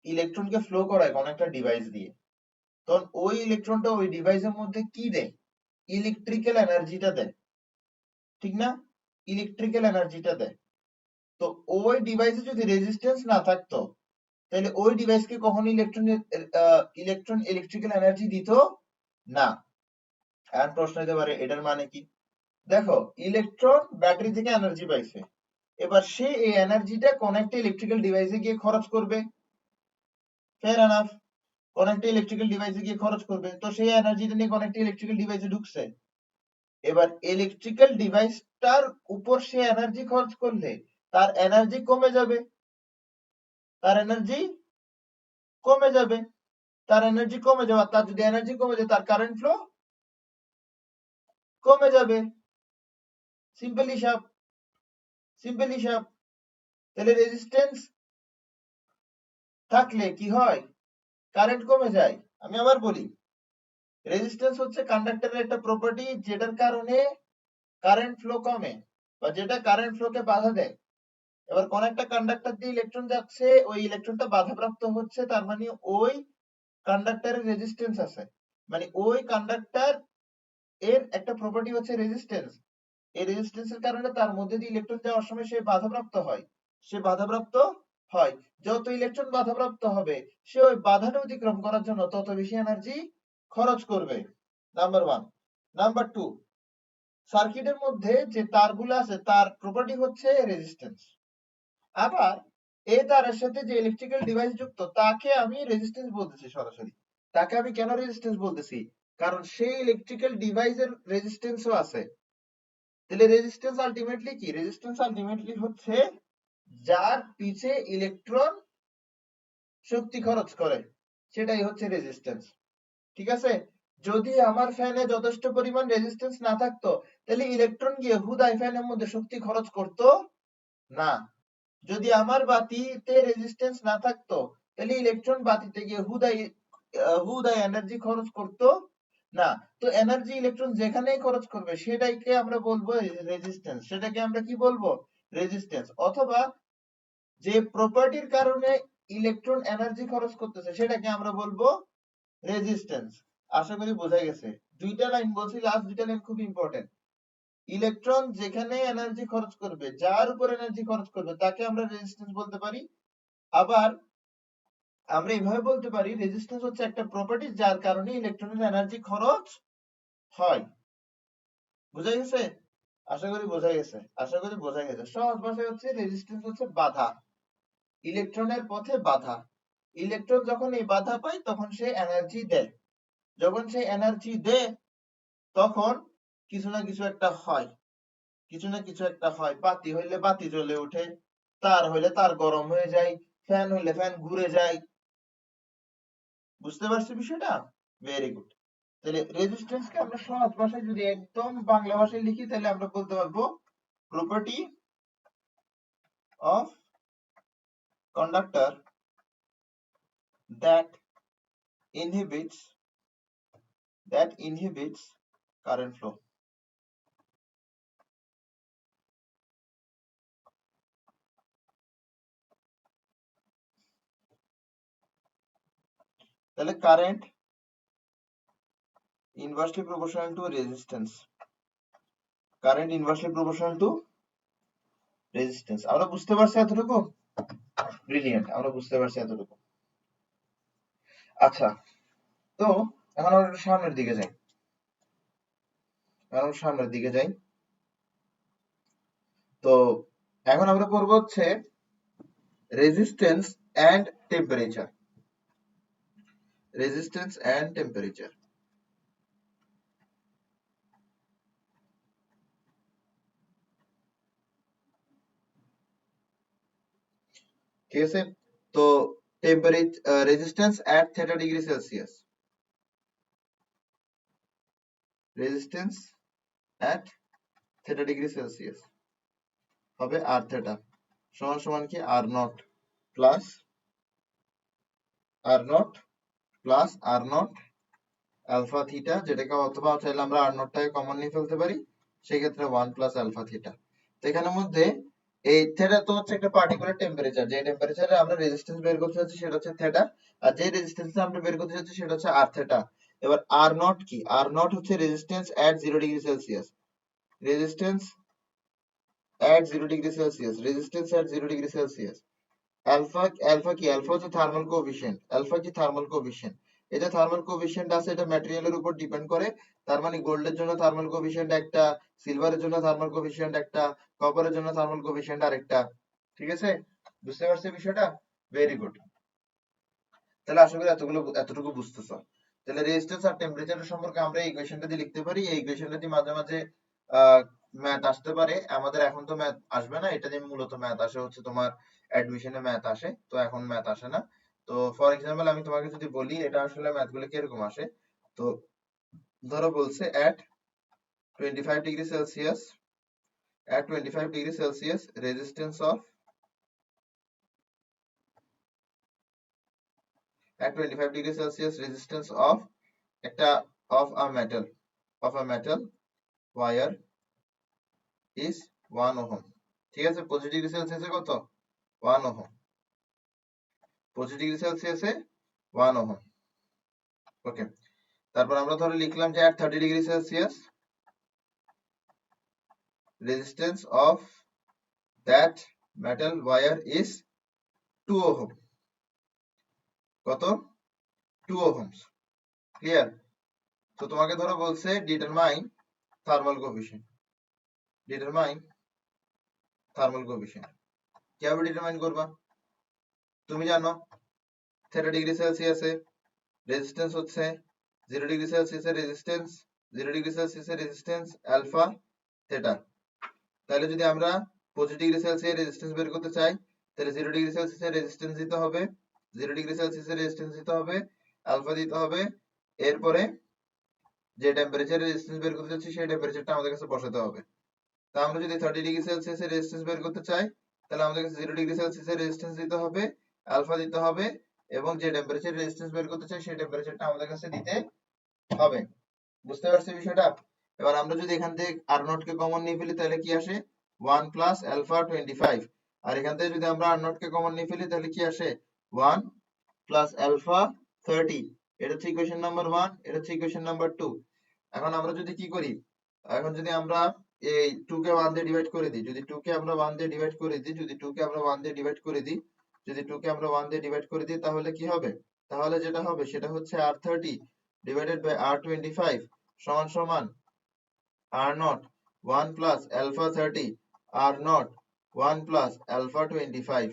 ইলেকট্রনকে ফ্লো করাই কোন একটা ডিভাইস দিয়ে, তখন ওই ইলেকট্রনটা ওই ডিভাইসের মধ্যে কি দেয়? ইলেকট্রিক্যাল এনার্জিটা দেয়, ঠিক না? ইলেকট্রিক্যাল এনার্জিটা দেয়। তো ওই ডিভাইসে যদি রেজিস্ট্যান্স না থাকতো, তাহলে ওই ডিভাইসকে কখনো ইলেকট্রন ইলেকট্রিক্যাল এনার্জি দিত না। এখন প্রশ্ন হতে পারে এটার মানে কি? দেখো, ইলেকট্রন ব্যাটারি থেকে এনার্জি পাইছে, এবার সে এই এনার্জিটা কোন একটা ইলেকট্রিক্যাল ডিভাইসে গিয়ে খরচ করবে। ফেয়ার এনাফ, কোন একটা ইলেকট্রিক্যাল ডিভাইসে গিয়ে খরচ করবে, তো সেই এনার্জিটা নিয়ে কোন একটা ইলেকট্রিক্যাল ডিভাইসে ঢুকছে। এবার ইলেকট্রিক্যাল ডিভাইসটার উপর সে এনার্জি খরচ করলে তার এনার্জি কমে যাবে, তার এনার্জি কমে যাবে, তার এনার্জি কমে যাবে। তার যদি এনার্জি কমে যায়, তার কারেন্ট ফ্লো কমে যাবে। সিম্পল হিসাব, সিম্পল হিসাব। তাহলে রেজিস্ট্যান্স থাকলে কি হয়? কারেন্ট কমে যায়। আমি আবার বলি, রেজিস্ট্যান্স হচ্ছে কন্ডাক্টরের একটা প্রপার্টি যেটার কারণে কারেন্ট ফ্লো কমে বা যেটা কারেন্ট ফ্লোকে বাধা দেয়। এবার কোন একটা কন্ডাক্টর দিয়ে ইলেকট্রন যাচ্ছে, ওই ইলেকট্রনটা বাধাপ্রাপ্ত হচ্ছে, তার মানে ওই কন্ডাক্টরের রেজিস্ট্যান্স আছে। মানে ওই কন্ডাক্টর এর একটা প্রপার্টি হচ্ছে রেজিস্ট্যান্স। এই রেজিস্ট্যান্সের কারণে তার মধ্যে দিয়ে ইলেকট্রন যাওয়ার সময় সে বাধাপ্রাপ্ত হয়। সে বাধাপ্রাপ্ত হয়। যত ইলেকট্রন বাধাপ্রাপ্ত হবে, সে ওই বাধাটা অতিক্রম করার জন্য তত বেশি এনার্জি খরচ করবে। Number one. নাম্বার টু, সার্কিটের মধ্যে যে তারগুলো আছে তার প্রপার্টি হচ্ছে রেজিস্ট্যান্স। আবার এই তারের সাথে যে ইলেকট্রিক্যাল ডিভাইস যুক্ত তাকে আমি রেজিস্ট্যান্স বলতেছি সরাসরি। তাকে আমি কেন রেজিস্ট্যান্স বলতেছি? কারণ সেই ইলেকট্রিক্যাল ডিভাইসের রেজিস্ট্যান্সও আছে। তাহলে রেজিস্ট্যান্স আলটিমেটলি কি? রেজিস্ট্যান্স আলটিমেটলি হচ্ছে যার পিছে ইলেকট্রন শক্তি খরচ করে, সেটাই হচ্ছে রেজিস্ট্যান্স। ঠিক আছে? যদি আমার ফ্যানে যথেষ্ট পরিমাণ রেজিস্ট্যান্স না থাকতো, তাহলে ইলেকট্রন গিয়ে হুদাই ফ্যানের মধ্যে শক্তি খরচ করতো না। যদি আমার বাতিতে রেজিস্ট্যান্স না থাকতো, তাহলে ইলেকট্রন বাতিতে গিয়ে হুদাই হুদাই এনার্জি খরচ করতো না। তো এনার্জি ইলেকট্রন যেখানেই খরচ করবে সেটাকে আমরা বলবো রেজিস্ট্যান্স। সেটাকে আমরা কি বলবো? রেজিস্ট্যান্স। অথবা যে প্রপার্টির কারণে ইলেকট্রন এনার্জি খরচ করতেছে সেটাকে আমরা বলবো রেজিস্ট্যান্স। আশা করি বোঝা গেছে। দুইটা লাইন বলছি, লাস্ট দুইটা লাইন খুব ইম্পর্টেন্ট। ইলেকট্রন যেখানে এনার্জি খরচ করবে, যার উপর এনার্জি খরচ করবে, তাকে আমরা রেজিস্ট্যান্স বলতে পারি। আবার আমরা এইভাবে বলতে পারি রেজিস্ট্যান্স হচ্ছে একটা প্রপার্টি যার কারণে ইলেকট্রনের এনার্জি খরচ হয়। বোঝা গেছে? আশা করি বোঝা গেছে। আশা করি বোঝা গেছে। সহজ ভাষায় হচ্ছে রেজিস্ট্যান্স হচ্ছে বাধা, ইলেকট্রনের পথে বাধা। ইলেকট্রন যখন এই বাধা পায় তখন সে এনার্জি দেয়। যখন সে এনার্জি দেয় তখন কিছু না কিছু একটা হয়, কিছু না কিছু একটা হয়। বাতি হইলে বাতি জ্বলে ওঠে, তার হইলে তার গরম হয়ে যায়, ফ্যান হইলে ফ্যান ঘুরে যায়। বুঝতে পারছি বিষয়টা? Very good. তাহলে রেজিস্ট্যান্সকে আমরা সহজ ভাষায় যদি একদম বাংলা ভাষায় লিখি, তাহলে আমরা বলতে পারবো property of conductor that inhibits current flow. তাহলে current inversely proportional to resistance, current inversely proportional to resistance. আমরা বুঝতে পারছি এতটুকু? ব্রিলিয়ান্ট, আমরা বুঝতে পারছি এতটুকু। আচ্ছা, তো এখন আমরা একটু সামনের দিকে যাই। তো এখন আমরা পড়বো হচ্ছে resistance and temperature. Resistance and temperature, ঠিক আছে? তো temperature resistance at theta degree Celsius, resistance at theta degree Celsius হবে আর থিটা সমান সমান কি R naught plus R naught alpha theta, যেটাকে অথবা চাইলে আমরা আর নটটাকে কমন নিয়ে ফেলতে পারি, সেক্ষেত্রে 1 প্লাস আলফা থিটা। তো এখানের মধ্যে এই থিটা তো হচ্ছে একটা পার্টিকুলার টেম্পারেচার, যে টেম্পারেচারে আমরা রেজিস্ট্যান্স বের করতে যাচ্ছি সেটা হচ্ছে থিটা, আর যে রেজিস্ট্যান্স আমরা বের করতে যাচ্ছি সেটা হচ্ছে আর থিটা। এবার আর নট কি? আর নট হচ্ছে রেজিস্ট্যান্স এট 0 ডিগ্রি সেলসিয়াস, রেজিস্ট্যান্স এট 0 ডিগ্রি সেলসিয়াস, রেজিস্ট্যান্স এট 0 ডিগ্রি সেলসিয়াস। অ্যালফা, অ্যালফা হচ্ছে থার্মাল কোএফিসিয়েন্ট, অ্যালফা কি থার্মাল কোএফিসিয়েন্ট। এটা থার্মাল কোএফিসিয়েন্ট আছে, এটা ম্যাটেরিয়ালের উপর ডিপেন্ড করে। তার মানে গোল্ডের জন্য থার্মাল কোএফিসিয়েন্ট একটা, সিলভারের জন্য থার্মাল কোএফিসিয়েন্ট একটা, কপারের জন্য থার্মাল কোএফিসিয়েন্ট আরেকটা। ঠিক আছে? বুঝতে পারছো বিষয়টা? Very good. তাহলে আশা করি এতটুকু বুঝতেছো। তাহলে রেজিস্ট্যান্স আর টেম্পারেচারের সম্পর্কে আমরা এই ইকুয়েশনটা দিয়ে লিখতে পারি। এই ইকুয়েশনটা দিয়ে মাঝে মাঝে ম্যাথ আসতে পারে। আমাদের এখন তো ম্যাথ আসবে না, এটা দিয়ে মূলত ম্যাথ আসে হচ্ছে তোমার অ্যাডমিশনে ম্যাথ আসে, তো এখন ম্যাথ আসে না। তো ফর এক্সাম্পল আমি তোমাকে যদি বলি এটা আসলে ম্যাথগুলো কিরকম আসে, তো ধরো বলছে at 25 degree Celsius, at 25 degree Celsius resistance of, at 25 degree Celsius resistance of একটা of a metal wire is 1 ohm. ঠিক আছে? 25 ডিগ্রি সেলসিয়াসে কত? 1 ওহম। 25 ডিগ্রি সেলসিয়াসে 1 ওহম। ওকে, তারপর আমরা ধরে লিখলাম যে at 30 degree Celsius resistance of that metal wire is 2 ohm. কত? 2 ওহমস। ক্লিয়ার? তো তোমাকে ধরো বলছে determine thermal coefficient, determine thermal coefficient. কিভাবে ডিটারমাইন করবা? তুমি জানো 30 ডিগ্রি সেলসিয়াসে রেজিস্ট্যান্স হচ্ছে 0 ডিগ্রি সেলসিয়াসের রেজিস্ট্যান্স, 0 ডিগ্রি সেলসিয়াসের রেজিস্ট্যান্স আলফা থিটা। তাহলে যদি আমরা 25 ডিগ্রি সেলসিয়াস রেজিস্ট্যান্স বের করতে চাই, তাহলে 0 ডিগ্রি সেলসিয়াসের রেজিস্ট্যান্স দিতে হবে, 0 ডিগ্রি সেলসিয়াসের রেজিস্ট্যান্স দিতে হবে, আলফা দিতে হবে, এরপরে যে টেম্পারেচার রেজিস্ট্যান্স বের করতে চাচ্ছি সেই টেম্পারেচারটা আমাদের কাছে বসাতে হবে। তা আমরা যদি 30 ডিগ্রি সেলসিয়াসের রেজিস্ট্যান্স বের করতে চাই, তাহলে আমাদের কাছে 0 ডিগ্রি সেলসিয়াসের রেজিস্ট্যান্স দিতে হবে, আলফা দিতে হবে, এবং যে টেম্পারেচার রেজিস্ট্যান্স বের করতে চাই সেই টেম্পারেচারটা আমাদের কাছে দিতে হবে। বুঝতে পারছি বিষয়টা? এবার আমরা যদি এখান থেকে আর নট কে কমন নিয়ে ফেলি তাহলে কি আসে? 1 প্লাস আলফা 25। আর এখান থেকে যদি আমরা আর নট কে কমন নিয়ে ফেলি তাহলে কি আসে? 1 প্লাস আলফা 30। এটা হচ্ছে ইকুয়েশন নাম্বার 1, এটা হচ্ছে ইকুয়েশন নাম্বার 2। এখন আমরা যদি কি করি, এখন যদি আমরা এই 2 কে 1 দিয়ে ডিভাইড করে দিই, যদি 2 কে আমরা 1 দিয়ে ডিভাইড করে দিই, যদি 2 কে আমরা 1 দিয়ে ডিভাইড করে দিই, যদি 2 কে আমরা 1 দিয়ে ডিভাইড করে দিই, তাহলে কি হবে? তাহলে যেটা হবে সেটা হচ্ছে R30 ডিভাইডেড বাই R25 সমান সমান R naught 1 plus alpha 30 R naught 1 plus alpha 25।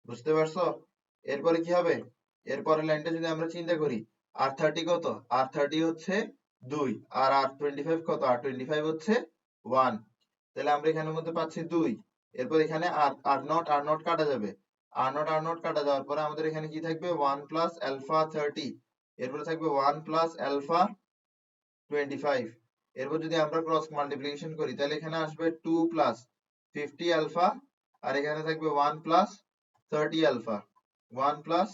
বুঝতে পারছো? এরপরে কি হবে? এরপরের লাইনটা যদি আমরা চিন্তা করি, R30 কত? R30 হচ্ছে 2, আর R25 কত? R25 হচ্ছে 1। তাহলে আমরা এখানের মধ্যে পাচ্ছি 2। এরপর এখানে আর নট কাটা যাবে, আর নট কাটা যাওয়ার পরে আমাদের এখানে কি থাকবে? 1 প্লাস আলফা 30, এরপরে থাকবে 1 প্লাস আলফা 25। এরপর যদি আমরা ক্রস মাল্টিপ্লিকেশন করি তাহলে এখানে আসবে 2 প্লাস 50 আলফা, আর এখানে থাকবে 1 plus 30 alpha, 1 plus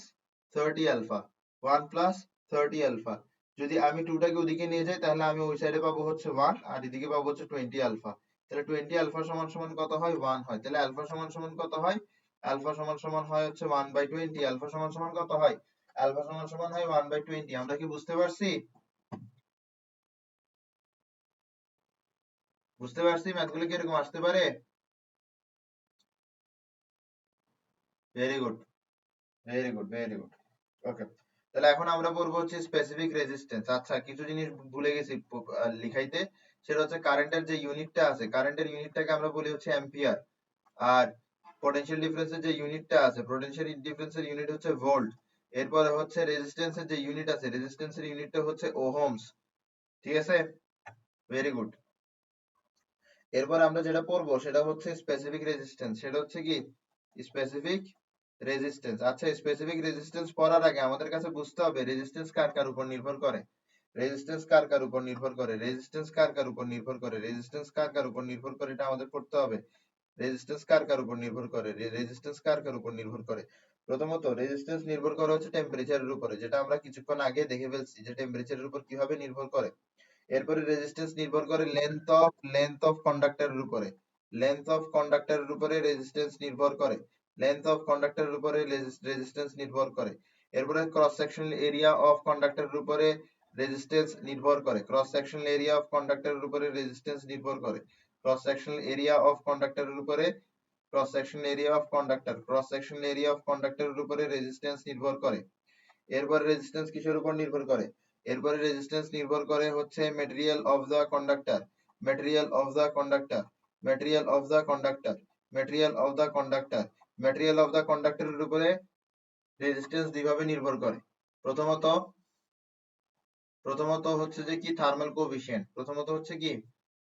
30 alpha, 1 plus 30 alpha. যদি আমি 2 টাকে ওদিকে নিয়ে যাই তাহলে আমি ওই সাইডে পাবো হচ্ছে 1, আর এদিকে পাবো হচ্ছে 20 আলফা। তাহলে 20 আলফা সমান সমান কত হয়? 1 হয়। তাহলে আলফা সমান সমান কত হয়? আলফা সমান সমান হয় হচ্ছে 1/20। আলফা সমান সমান কত হয়? আলফা সমান সমান হয় 1/20। আমরা কি বুঝতে পারছি? বুঝতে পারছি ম্যাথগুলো কিরকম আসতে পারে? Very good, very good, very good. Okay, তাহলে এখন আমরা পড়বো হচ্ছে স্পেসিফিক রেজিস্ট্যান্স। আচ্ছা, কিছু জিনিস ভুলে গেছি লিখাইতে। সেটা হচ্ছে কারেন্টের যে ইউনিটটা আছে, কারেন্টের ইউনিটটাকে আমরা বলি হচ্ছে অ্যাম্পিয়ার। আর পটেনশিয়াল ডিফারেন্সের যে ইউনিটটা আছে, পটেনশিয়াল ডিফারেন্সের ইউনিট হচ্ছে ভোল্ট। এরপরে হচ্ছে রেজিস্ট্যান্সের যে ইউনিট আছে, রেজিস্ট্যান্সের ইউনিটটা হচ্ছে ওহমস। ঠিক আছে, ভেরি গুড। এরপর আমরা যেটা পড়বো সেটা হচ্ছে স্পেসিফিক রেজিস্ট্যান্স। সেটা হচ্ছে কি স্পেসিফিক রেজিস্ট্যান্স। আচ্ছা, স্পেসিফিক রেজিস্ট্যান্স পড়ার আগে আমাদের কাছে বুঝতে হবে রেজিস্ট্যান্স কার কার উপর নির্ভর করে। রেজিস্ট্যান্স কার কার উপর নির্ভর করে, রেজিস্ট্যান্স কার কার উপর নির্ভর করে, রেজিস্ট্যান্স কার কার উপর নির্ভর করে, এটা আমাদের পড়তে হবে। রেজিস্ট্যান্স কার কার উপর নির্ভর করে, রেজিস্ট্যান্স কার কার উপর নির্ভর করে। প্রথমত রেজিস্ট্যান্স নির্ভর করে হচ্ছে টেম্পারেচারের উপরে, যেটা আমরা কিছুক্ষণ আগে দেখে ফেলছি যে টেম্পারেচারের উপর কিভাবে নির্ভর করে। এরপরে রেজিস্ট্যান্স নির্ভর করে লেন্থ অফ কন্ডাক্টরের উপরে, লেন্থ অফ কন্ডাক্টরের উপরে রেজিস্ট্যান্স নির্ভর করে, লেন্থ অফ কন্ডাক্টরের উপরে রেজিস্ট্যান্স নির্ভর করে। এরপরে ক্রস সেকশনাল এরিয়া অফ কন্ডাক্টরের উপরে রেজিস্ট্যান্স নির্ভর করে, ক্রস সেকশনাল এরিয়া অফ কন্ডাক্টরের উপরে রেজিস্ট্যান্স নির্ভর করে, ক্রস সেকশনাল এরিয়া অফ কন্ডাক্টরের উপরে, cross sectional area of conductor, cross sectional area of কন্ডাক্টরের উপরে রেজিস্ট্যান্স নির্ভর করে। এরপরে রেজিস্ট্যান্স কিসের উপর নির্ভর করে, এরপরে রেজিস্ট্যান্স নির্ভর করে হচ্ছে material of the conductor, material of the conductor, material of the conductor, material of the conductor, material of the কন্ডাক্টরের উপরে রেজিস্ট্যান্স দুইভাবে নির্ভর করে। প্রথমত প্রথমত হচ্ছে যে কি থার্মাল কোএফিসিয়েন্ট, প্রথমত হচ্ছে কি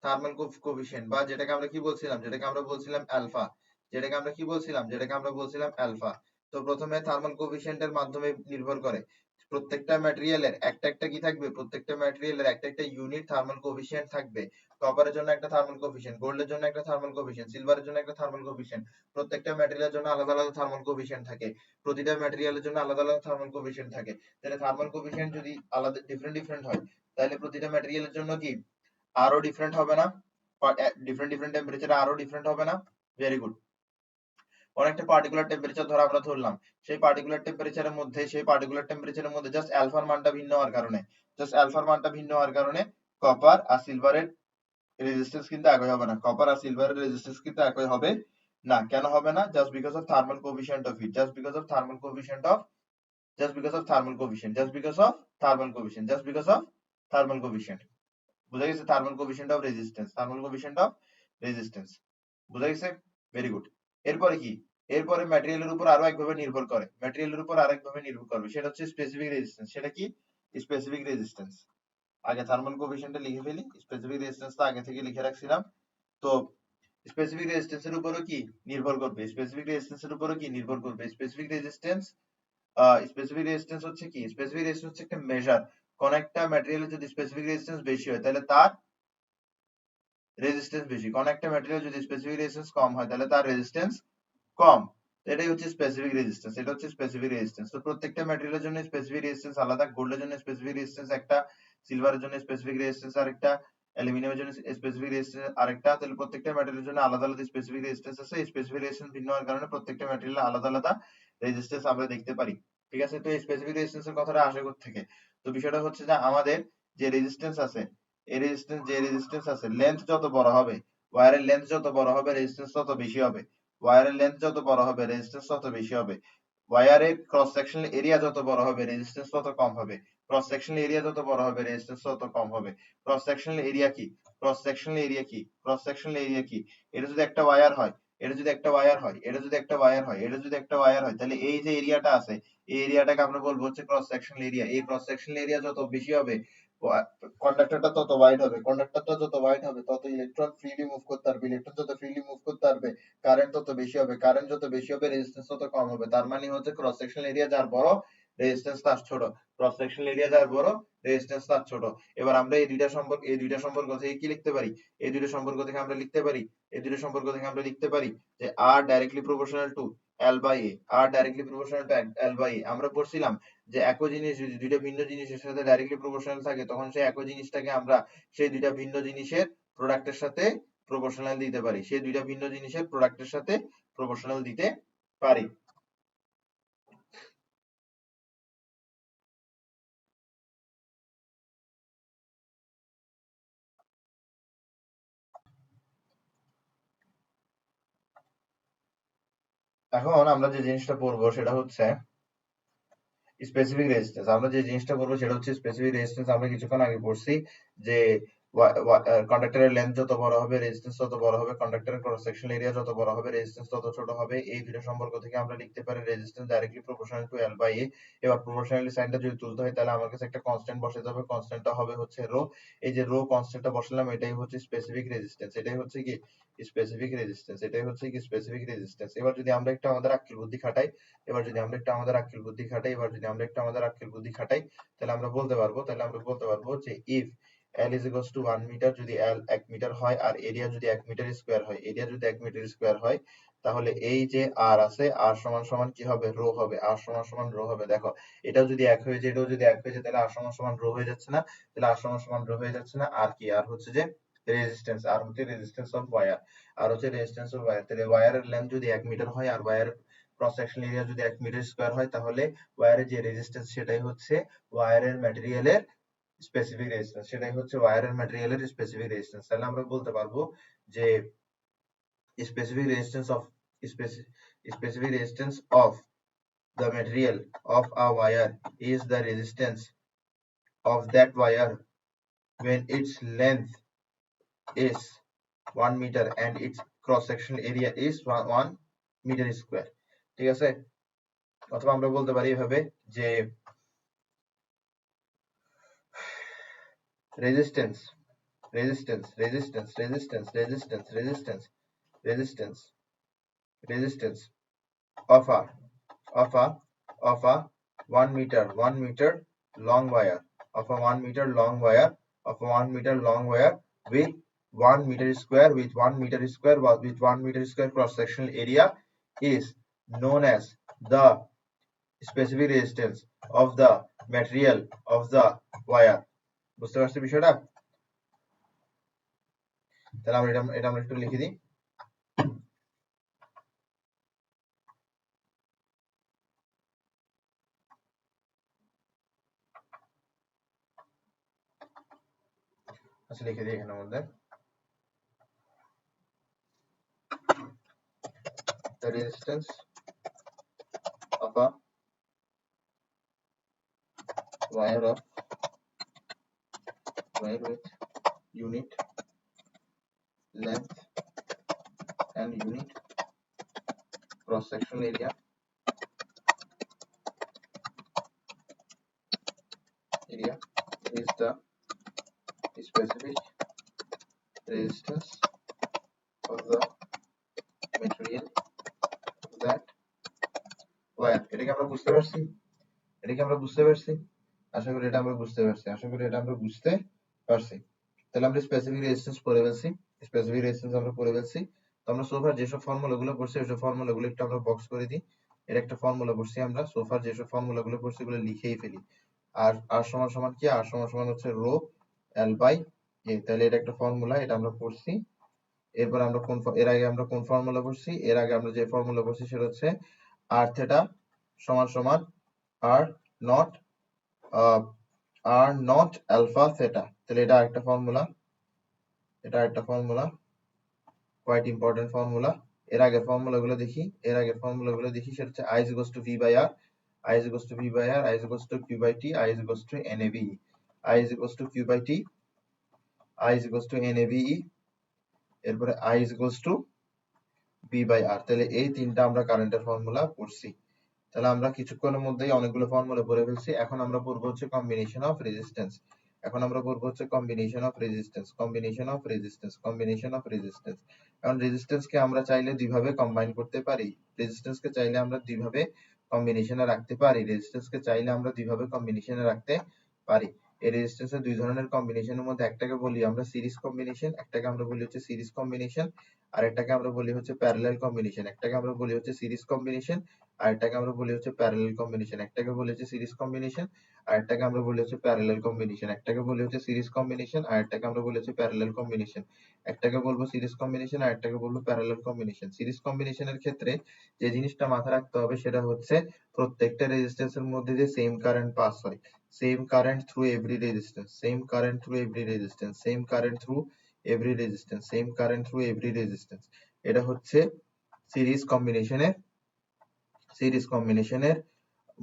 থার্মাল কোএফিসিয়েন্ট, বা যেটাকে আমরা কি বলছিলাম, যেটাকে আমরা বলছিলাম অ্যালফা, যেটাকে আমরা কি বলছিলাম, যেটাকে আমরা বলছিলাম অ্যালফা। তো প্রথমে থার্মাল কোএফিসিয়েন্টের মাধ্যমে নির্ভর করে। প্রত্যেকটা ম্যাটেরিয়ালের একটা একটা কি থাকবে, প্রত্যেকটা ম্যাটেরিয়ালের একটা একটা ইউনিট থার্মাল কোএফিসিয়েন্ট থাকবে। কপারের জন্য একটা থার্মাল কোএফিসিয়েন্ট, গোল্ডের জন্য একটা থার্মাল কোএফিসিয়েন্ট, সিলভারের জন্য একটা থার্মাল কোএফিসিয়েন্ট। প্রত্যেকটা ম্যাটেরিয়ালের জন্য আলাদা আলাদা থার্মাল কোএফিসিয়েন্ট থাকে, প্রতিটা ম্যাটেরিয়ালের জন্য আলাদা আলাদা থার্মাল কোএফিসিয়েন্ট থাকে। তাহলে থার্মাল কোএফিসিয়েন্ট যদি আলাদা ডিফারেন্ট ডিফারেন্ট হয়, তাহলে প্রতিটা ম্যাটেরিয়ালের জন্য কি আরো ডিফারেন্ট হবে না, ডিফারেন্ট ডিফারেন্ট টেম্পারেচারে আরো ডিফারেন্ট হবে না। Very good. অনেকটা পার্টিকুলার টেম্পারেচার ধর আমরা ধরলাম, সেই পার্টিকুলার টেম্পারেচারের মধ্যে জাস্ট অ্যালফার মানটা ভিন্ন হওয়ার কারণে, কপার আর সিলভারের রেজিস্ট্যান্স কিন্তু একই হবে না, কপার আর সিলভারের রেজিস্ট্যান্স কিন্তু একই হবে না। কেন হবে না? Just because of thermal coefficient of heat, just because of thermal coefficient of, just because of thermal coefficient, just because of thermal coefficient, just because of thermal coefficient. বুঝা গেছে? Thermal coefficient of resistance, thermal coefficient of resistance. বুঝা গেছে? Very good. এরপরে কি, এরপরে ম্যাটেরিয়ালের উপর আরো একভাবে নির্ভর করে, ম্যাটেরিয়ালের উপর আরেকভাবে নির্ভর করবে, সেটা হচ্ছে স্পেসিফিক রেজিস্ট্যান্স। সেটা কি? Specific resistance. আগে থার্মাল কোএফিসিয়েন্টটা লিখে ফেলি, স্পেসিফিক রেজিস্ট্যান্সটা আগে থেকে লিখে রাখছিলাম। তো স্পেসিফিক রেজিস্ট্যান্সের উপরও কি নির্ভর করবে, স্পেসিফিক রেজিস্ট্যান্সের উপরও কি নির্ভর করবে, স্পেসিফিক রেজিস্ট্যান্স হচ্ছে কি, স্পেসিফিক রেজিস্ট্যান্স হচ্ছে একটা মেজার। কোন একটা ম্যাটেরিয়ালের যদি স্পেসিফিক রেজিস্ট্যান্স বেশি হয় তাহলে তার রেজিস্ট্যান্স বেশি, কোন একটা ম্যাটেরিয়াল যদি স্পেসিফিক রেজিস্ট্যান্স কম হয় তাহলে তার রেজিস্ট্যান্স কম। তো এটাই হচ্ছে স্পেসিফিক রেজিস্ট্যান্স, এটা হচ্ছে স্পেসিফিক রেজিস্ট্যান্স। তো প্রত্যেকটা ম্যাটেরিয়ালের জন্য স্পেসিফিক রেজিস্ট্যান্স আলাদা, গোল্ডের জন্য স্পেসিফিক রেজিস্ট্যান্স একটা, সিলভারের জন্য স্পেসিফিক রেজিস্ট্যান্স আরেকটা, অ্যালুমিনিয়ামের জন্য স্পেসিফিক রেজিস্ট্যান্স আরেকটা। তাহলে প্রত্যেকটা ম্যাটেরিয়ালের জন্য আলাদা আলাদা স্পেসিফিক রেজিস্ট্যান্স আছে। স্পেসিফিক রেজিস্ট্যান্স ভিন্ন হওয়ার কারণে প্রত্যেকটা ম্যাটেরিয়ালে আলাদা আলাদা রেজিস্ট্যান্স আমরা দেখতে পারি। ঠিক আছে? তো এই স্পেসিফিক রেজিস্ট্যান্সের কথাটা আসে কোথা থেকে? তো বিষয়টা হচ্ছে যে আমাদের যে রেজিস্ট্যান্স আছে, এই রেজিস্ট্যান্স আছে, লেন্থ যত বড় হবে, ওয়্যারের লেন্থ যত বড় হবে রেজিস্ট্যান্স তত বেশি হবে, ওয়্যারের লেন্থ যত বড় হবে রেজিস্ট্যান্স তত বেশি হবে। ওয়্যারের ক্রস সেকশনাল এরিয়া যত বড় হবে রেজিস্ট্যান্স তত কম হবে, ক্রস সেকশনাল এরিয়া যত বড় হবে রেজিস্ট্যান্স তত কম হবে। ক্রস সেকশনাল এরিয়া কি, ক্রস সেকশনাল এরিয়া কি, ক্রস সেকশনাল এরিয়া কি? এটা যদি একটা ওয়্যার হয়, এটা যদি একটা ওয়্যার হয়, এটা যদি একটা ওয়্যার হয়, এটা যদি একটা ওয়্যার হয়, তাহলে এই যে এরিয়াটা আছে, এই এরিয়াটাকে আমরা বলবো হচ্ছে ক্রস সেকশনাল এরিয়া। এই ক্রস সেকশনাল এরিয়া যত বেশি হবে, কন্ডাক্টরটা তত ওয়াইড হবে, কন্ডাক্টরটা যত ওয়াইড হবে তত ইলেকট্রন ফ্রিলি মুভ করতে পারবে, ইলেকট্রন যত ফ্রিলি মুভ করতে পারবে কারেন্ট তত বেশি হবে, কারেন্ট যত বেশি হবে রেজিস্ট্যান্স তত কম হবে। তার মানে হচ্ছে ক্রস সেকশনাল এরিয়া যার বড় রেজিস্ট্যান্স তার ছোট, ক্রস সেকশনাল এরিয়া যার বড় রেজিস্ট্যান্স তার ছোট। এবার আমরা এই দুইটা সম্পর্ক থেকে কি লিখতে পারি, এই দুইটা সম্পর্ক থেকে আমরা লিখতে পারি, এই দুইটা সম্পর্ক থেকে আমরা লিখতে পারি যে R directly proportional to L by A, R directly proportional to L by A. আমরা পড়ছিলাম যে একই জিনিস যদি দুইটা ভিন্ন জিনিসের সাথে ডাইরেক্টলি প্রপোর্শনাল থাকে তখন সেই একই জিনিসটাকে আমরা সেই দুইটা ভিন্ন জিনিসের প্রোডাক্টের সাথে প্রপোর্শনাল দিতে পারি, সেই দুইটা ভিন্ন জিনিসের প্রোডাক্টের সাথে প্রপোর্শনাল দিতে পারি। এখন আমরা যে জিনিসটা পড়বো সেটা হচ্ছে স্পেসিফিক রেজিস্ট্যান্স। আমরা যে জিনিসটা করবো সেটা হচ্ছে স্পেসিফিক রেজিস্ট্যান্স। আমরা কিছুক্ষণ আগে পড়ছি যে কন্ডাক্টরের লেন্থ যত বড় হবে রেজিস্ট্যান্স তত বড় হবে, কন্ডাক্টরের ক্রস সেকশনাল এরিয়া যত বড় হবে রেজিস্ট্যান্স তত ছোট হবে। এই দুটো সম্পর্ক থেকে আমরা লিখতে পারি resistance directly proportional to L by A. এবার প্রপোর্শনালি সাইনটা যদি তুলতে হয় তাহলে আমার কাছে একটা কনস্ট্যান্ট বসাতে হবে, কনস্ট্যান্টটা হবে হচ্ছে রো। এই যে রো কনস্ট্যান্টটা বসালাম এটাই হচ্ছে স্পেসিফিক রেজিস্ট্যান্স, এটাই হচ্ছে কি স্পেসিফিক রেজিস্ট্যান্স, এটাই হচ্ছে কি স্পেসিফিক রেজিস্ট্যান্স। এবার যদি আমরা একটু আমাদের আক্কেল বুদ্ধি খাটাই, তাহলে আমরা বলতে পারবো যে if L is equals to 1 metre, যদি L 1 মিটার হয় আর এরিয়া যদি 1 মিটার স্কয়ার হয়, তাহলে এই যে R আছে R সমান সমান কি হবে, রো হবে, R সমান সমান রো হবে। দেখো এটাও যদি 1 হয়ে যায়, এটাও যদি 1 হয়ে যায়, তাহলে R সমান সমান রো হয়ে যাচ্ছে না? তাহলে R সমান সমান রো হয়ে যাচ্ছে না। আর কি, আর হচ্ছে যে রেজিস্ট্যান্স, আর হচ্ছে রেজিস্ট্যান্স অফ ওয়্যার, আর হচ্ছে রেজিস্ট্যান্স অফ ওয়্যার। তাহলে ওয়্যারের লেন্থ যদি 1 মিটার হয় আর ওয়্যারের ক্রস সেকশনাল এরিয়া যদি 1 মিটার স্কয়ার হয়, তাহলে ওয়্যারের যে রেজিস্ট্যান্স সেটাই হচ্ছে ওয়্যারের ম্যাটেরিয়ালের স্পেসিফিক রেজিস্ট্যান্স, সেটাই হচ্ছে ওয়্যারের ম্যাটেরিয়ালের স্পেসিফিক রেজিস্ট্যান্স। তাহলে আমরা বলতে পারবো যে specific resistance of specific resistance of the material of a wire is the resistance of that wire when its length is 1 meter and its cross sectional area is 1 meter square। ঠিক আছে? অথবা আমরা বলতে পারি এভাবে যে resistance resistance resistance resistance resistance resistance resistance resistance of a of a of a 1 meter long wire, of a 1 meter long wire, of a 1 meter long wire with 1 meter square, with 1 meter square, with 1 meter square cross sectional area is known as the specific resistance of the material of the wire। বুঝতে পারছি বিষয়টা? তাহলে আমরা এটা আমরা একটু লিখে দিই। আচ্ছা লিখে দিই এখানে মধ্যে the resistance of a wire with unit length and unit cross sectional area is the specific resistance of the material of that wire। এটা কি আমরা বুঝতে পারছি? আশা করি এটা আমরা বুঝতে পারছি। তাহলে আমরা স্পেসিফিক রেজিস্ট্যান্স পড়ে ফেলছি, তো আমরা সোফার যেসব ফর্মুলাগুলো পড়ছি ওইসব ফর্মুলাগুলো একটু আমরা বক্স করে দিই। এর একটা ফর্মুলা পড়ছি আমরা, সোফার যেসব ফর্মুলাগুলো পড়ছি এগুলো লিখেই ফেলি। আর আর সমান সমান কি, আর সমান সমান হচ্ছে রো এল বাই এ। তাহলে এটা একটা ফর্মুলা, এটা আমরা পড়ছি। এরপর আমরা এর আগে আমরা কোন ফর্মুলা পড়ছি? এর আগে আমরা যে ফর্মুলা পড়ছি সেটা হচ্ছে আর থেটা সমান সমান আর নট আলফা থেটা। তাহলে এটা আরেকটা ফর্মুলা, কোয়াইট ইম্পর্টেন্ট ফর্মুলা। এর আগের ফর্মুলাগুলো দেখি, সেটা হচ্ছে I is equals to V by R, I is equals to V by R, I is equals to Q by T, I is equals to NAVE, I is equals to Q by T, I is equals to NAVE, এরপরে I is equals to V by R। তাহলে এই তিনটা আমরা কারেন্টের ফর্মুলা পড়ছি। তাহলে আমরা কিছুক্ষণের মধ্যেই অনেকগুলো ফর্মুলা পড়ে ফেলছি। এখন আমরা পড়বো হচ্ছে কম্বিনেশন অফ রেজিস্ট্যান্স। এখন রেজিস্ট্যান্সকে আমরা চাইলে দুইভাবে কম্বাইন করতে পারি, রেজিস্ট্যান্সকে চাইলে আমরা দুইভাবে কম্বিনেশনে রাখতে পারি। এই রেজিস্ট্যান্সের দুই ধরনের কম্বিনেশনের মধ্যে একটাকে বলি আমরা সিরিজ কম্বিনেশন, একটাকে আমরা বলি হচ্ছে সিরিজ কম্বিনেশন, আর একটাকে আমরা বলি হচ্ছে প্যারালাল কম্বিনেশন। একটাকে আমরা বলি হচ্ছে সিরিজ কম্বিনেশন, আর একটাকে আমরা বলি হচ্ছে প্যারালাল কম্বিনেশন। একটাকে বলি হচ্ছে সিরিজ কম্বিনেশন, আর একটাকে আমরা বলি হচ্ছে প্যারালাল কম্বিনেশন। একটাকে বলি হচ্ছে সিরিজ কম্বিনেশন, আর একটাকে আমরা বলি হচ্ছে প্যারালাল কম্বিনেশন। একটাকে বলবো সিরিজ কম্বিনেশন, আর একটাকে বলবো প্যারালাল কম্বিনেশন। সিরিজ কম্বিনেশনের ক্ষেত্রে যে জিনিসটা মাথায় রাখতে হবে সেটা হচ্ছে প্রত্যেকটা রেজিস্ট্যান্সের মধ্যে যে সেম কারেন্ট পাস হয়, same current through every resistance, same current through every resistance, same current through every resistance, same current through every resistance। এটা হচ্ছে সিরিজ কম্বিনেশনের সিরিজ কম্বিনেশনের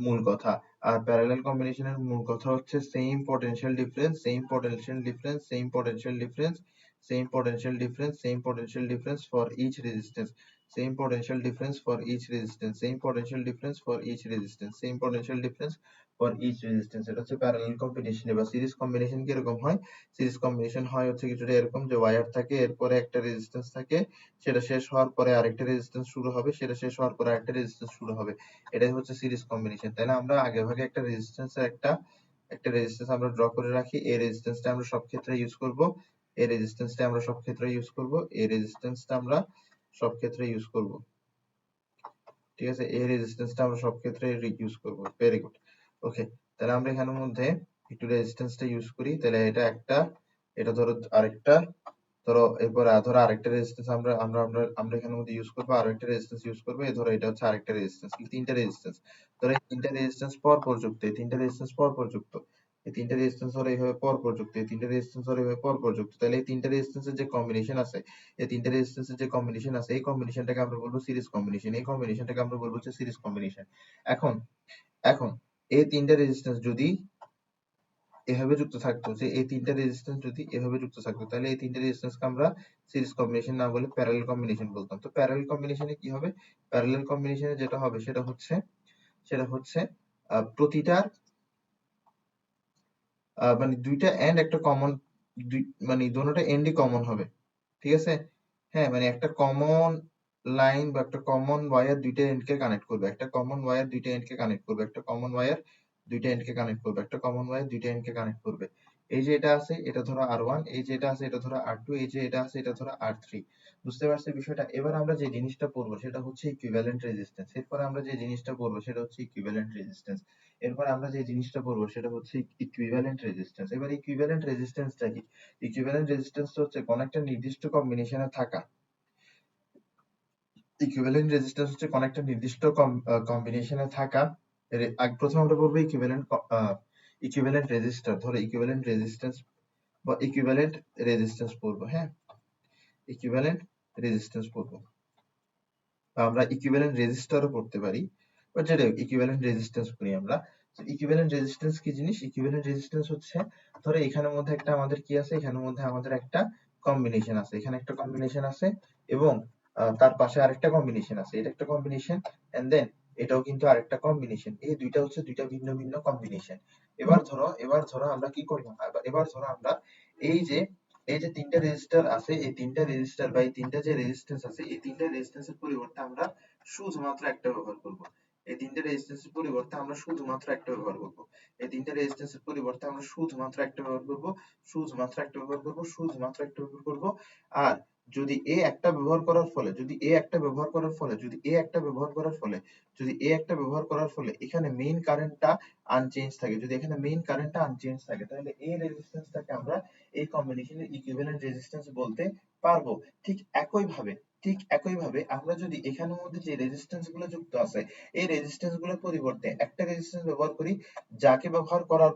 মূল কথা। আর প্যারালাল কম্বিনেশনের মূল কথা হচ্ছে same potential difference, same potential difference, same potential difference, same potential difference, same potential difference for each resistance, same potential difference for each resistance, same potential difference for each resistance, same potential difference for each resistance. এটা হচ্ছে প্যারালাল কম্বিনেশন। এবার সিরিজ কম্বিনেশন কিরকম হয়? সিরিজ কম্বিনেশন হয় হচ্ছে কিছুটা এরকম, যে ওয়্যার থাকে, এরপরে একটা রেজিস্ট্যান্স থাকে, সেটা শেষ হওয়ার পরে আরেকটা রেজিস্ট্যান্স শুরু হবে, সেটা শেষ হওয়ার পরে আরেকটা রেজিস্ট্যান্স শুরু হবে। এটাই হচ্ছে সিরিজ কম্বিনেশন। তাহলে আমরা আগে ভাগে একটা রেজিস্ট্যান্সের একটা রেজিস্ট্যান্স আমরা ড্র করে রাখি। এই রেজিস্ট্যান্সটা আমরা সব ক্ষেত্রে ইউজ করব, এই রেজিস্ট্যান্সটা আমরা সব ক্ষেত্রে ইউজ করব, এই রেজিস্ট্যান্সটা আমরা সব ক্ষেত্রে ইউজ করব। ঠিক আছে, এই রেজিস্ট্যান্সটা আমরা সব ক্ষেত্রে ইউজ করব। Very good. ওকে, তাহলে আমরা এখানের মধ্যে একটু রেজিস্ট্যান্সটা ইউজ করি। তাহলে এটা একটা, এটা ধরো আরেকটা, ধরো এরপর ধরো আরেকটা রেজিস্ট্যান্স আমরা আমরা আমরা আমরা এখানের মধ্যে ইউজ করবো, আরো একটা রেজিস্ট্যান্স ইউজ করবো, এই ধরো এটা হচ্ছে আরেকটা রেজিস্ট্যান্স, তিনটা রেজিস্ট্যান্স। ধরো এই তিনটা রেজিস্ট্যান্স পরপর যুক্ত, এই তিনটা রেজিস্ট্যান্স পরপর যুক্ত, এই তিনটা রেজিস্ট্যান্স ধরো এইভাবে পরপর যুক্ত, এই তিনটা রেজিস্ট্যান্স ধরো এইভাবে পরপর যুক্ত। তাহলে এই তিনটা রেজিস্ট্যান্সের যে কম্বিনেশন আছে, এই তিনটা রেজিস্ট্যান্সের যে কম্বিনেশন আছে, এই কম্বিনেশনটাকে আমরা বলবো সিরিজ কম্বিনেশন, এই কম্বিনেশনটাকে আমরা বলবো হচ্ছে সিরিজ কম্বিনেশন। এখন এখন এই তিনটা রেজিস্ট্যান্স যদি এভাবে যুক্ত থাকতো, যে এই তিনটা রেজিস্ট্যান্স যদি এভাবে যুক্ত থাকতো, তাহলে এই তিনটা রেজিস্ট্যান্সকে আমরা সিরিজ কম্বিনেশন না বলে প্যারালাল কম্বিনেশন বলতাম। তো প্যারালাল কম্বিনেশনে কি হবে? প্যারালাল কম্বিনেশনে যেটা হবে সেটা হচ্ছে প্রতিটার মানে দুইটা এন্ড একটা কমন, মানে দোনোটা এন্ডই কমন হবে। ঠিক আছে, হ্যাঁ, মানে একটা কমন লাইন বা একটা কমন ওয়্যার দুইটা এন্ডকে কানেক্ট করবে, একটা কমন ওয়্যার দুইটা এন্ডকে কানেক্ট করবে, একটা কমন ওয়্যার দুইটা এন্ডকে কানেক্ট করবে, একটা কমন ওয়্যার দুইটা এন্ডকে কানেক্ট করবে। এই যে এটা আছে এটা ধরো R1, এই যে এটা আছে এটা ধরো R2, এই যে এটা আছে এটা ধরো R3। বুঝতে পারছি বিষয়টা? এবার আমরা যে জিনিসটা পড়বো সেটা হচ্ছে ইকুইভ্যালেন্ট রেজিস্ট্যান্স। এরপর আমরা যে জিনিসটা পড়বো সেটা হচ্ছে ইকুইভ্যালেন্ট রেজিস্ট্যান্স। এরপর আমরা যে জিনিসটা পড়বো সেটা হচ্ছে ইকুইভ্যালেন্ট রেজিস্ট্যান্স। এবার ইকুইভ্যালেন্ট রেজিস্ট্যান্সটা কি? ইকুইভ্যালেন্ট রেজিস্ট্যান্স হচ্ছে কোন একটা নির্দিষ্ট কম্বিনেশনে থাকা, ইকুইভ্যালেন্ট রেজিস্ট্যান্স হচ্ছে কোন একটা নির্দিষ্ট কম্বিনেশনে থাকা। প্রথমে আমরা বলবো ইকুইভ্যালেন্ট রেজিস্টার। ধরো ইকুইভ্যালেন্ট রেজিস্ট্যান্স বা ইকুইভ্যালেন্ট রেজিস্ট্যান্স পড়বো, হ্যাঁ, ইকুইভ্যালেন্ট রেজিস্ট্যান্স পড়বো, বা আমরা ইকুইভ্যালেন্ট রেজিস্টারও পড়তে পারি, বা যেটা ইকুইভ্যালেন্ট রেজিস্ট্যান্স করি আমরা। ইকুইভ্যালেন্ট রেজিস্ট্যান্স কি জিনিস? ইকুইভ্যালেন্ট রেজিস্ট্যান্স হচ্ছে, ধরো এখানের মধ্যে একটা আমাদের কি আছে, এখানের মধ্যে আমাদের একটা কম্বিনেশন আছে, এখানে একটা কম্বিনেশন আছে, এবং তার পাশে আরেকটা কম্বিনেশন আছে, এটা একটা কম্বিনেশন, এন্ড দেন এটাও কিন্তু আরেকটা কম্বিনেশন। এই দুইটা হচ্ছে দুইটা ভিন্ন ভিন্ন কম্বিনেশন। এবার ধরো আমরা কি করলাম, এবার ধরো আমরা এই যে এই যে তিনটা রেজিস্টার আছে, এই তিনটা রেজিস্টার বা এই তিনটা যে রেজিস্ট্যান্স আছে, এই তিনটা রেজিস্ট্যান্সের পরিবর্তে আমরা শুধুমাত্র একটা ব্যবহার করব। এই তিনটা রেজিস্ট্যান্সের পরিবর্তে আমরা শুধুমাত্র একটা ব্যবহার করব। এই তিনটা রেজিস্ট্যান্সের পরিবর্তে আমরা শুধুমাত্র একটা ব্যবহার করব, শুধুমাত্র একটা ব্যবহার করব, শুধুমাত্র একটা ব্যবহার করব। আর যদি এ একটা ব্যবহার করার ফলে, যদি এ একটা ব্যবহার করার ফলে, যদি এ একটা ব্যবহার করার ফলে, যদি এ একটা ব্যবহার করার ফলে এখানে মেইন কারেন্টটা আনচেঞ্জ থাকে, যদি এখানে মেইন কারেন্টটা আনচেঞ্জ থাকে, তাহলে এই রেজিস্ট্যান্সটাকে আমরা এই কম্বিনেশনের ইকুইভ্যালেন্ট রেজিস্ট্যান্স বলতে পারবো। ঠিক একইভাবে ঠিক একইভাবে আমরা যদি এখানের মধ্যে যে রেজিস্ট্যান্স গুলো যুক্ত আছে, এই রেজিস্ট্যান্স গুলোর পরিবর্তে একটা রেজিস্ট্যান্স ব্যবহার করি, যাকে ব্যবহার করার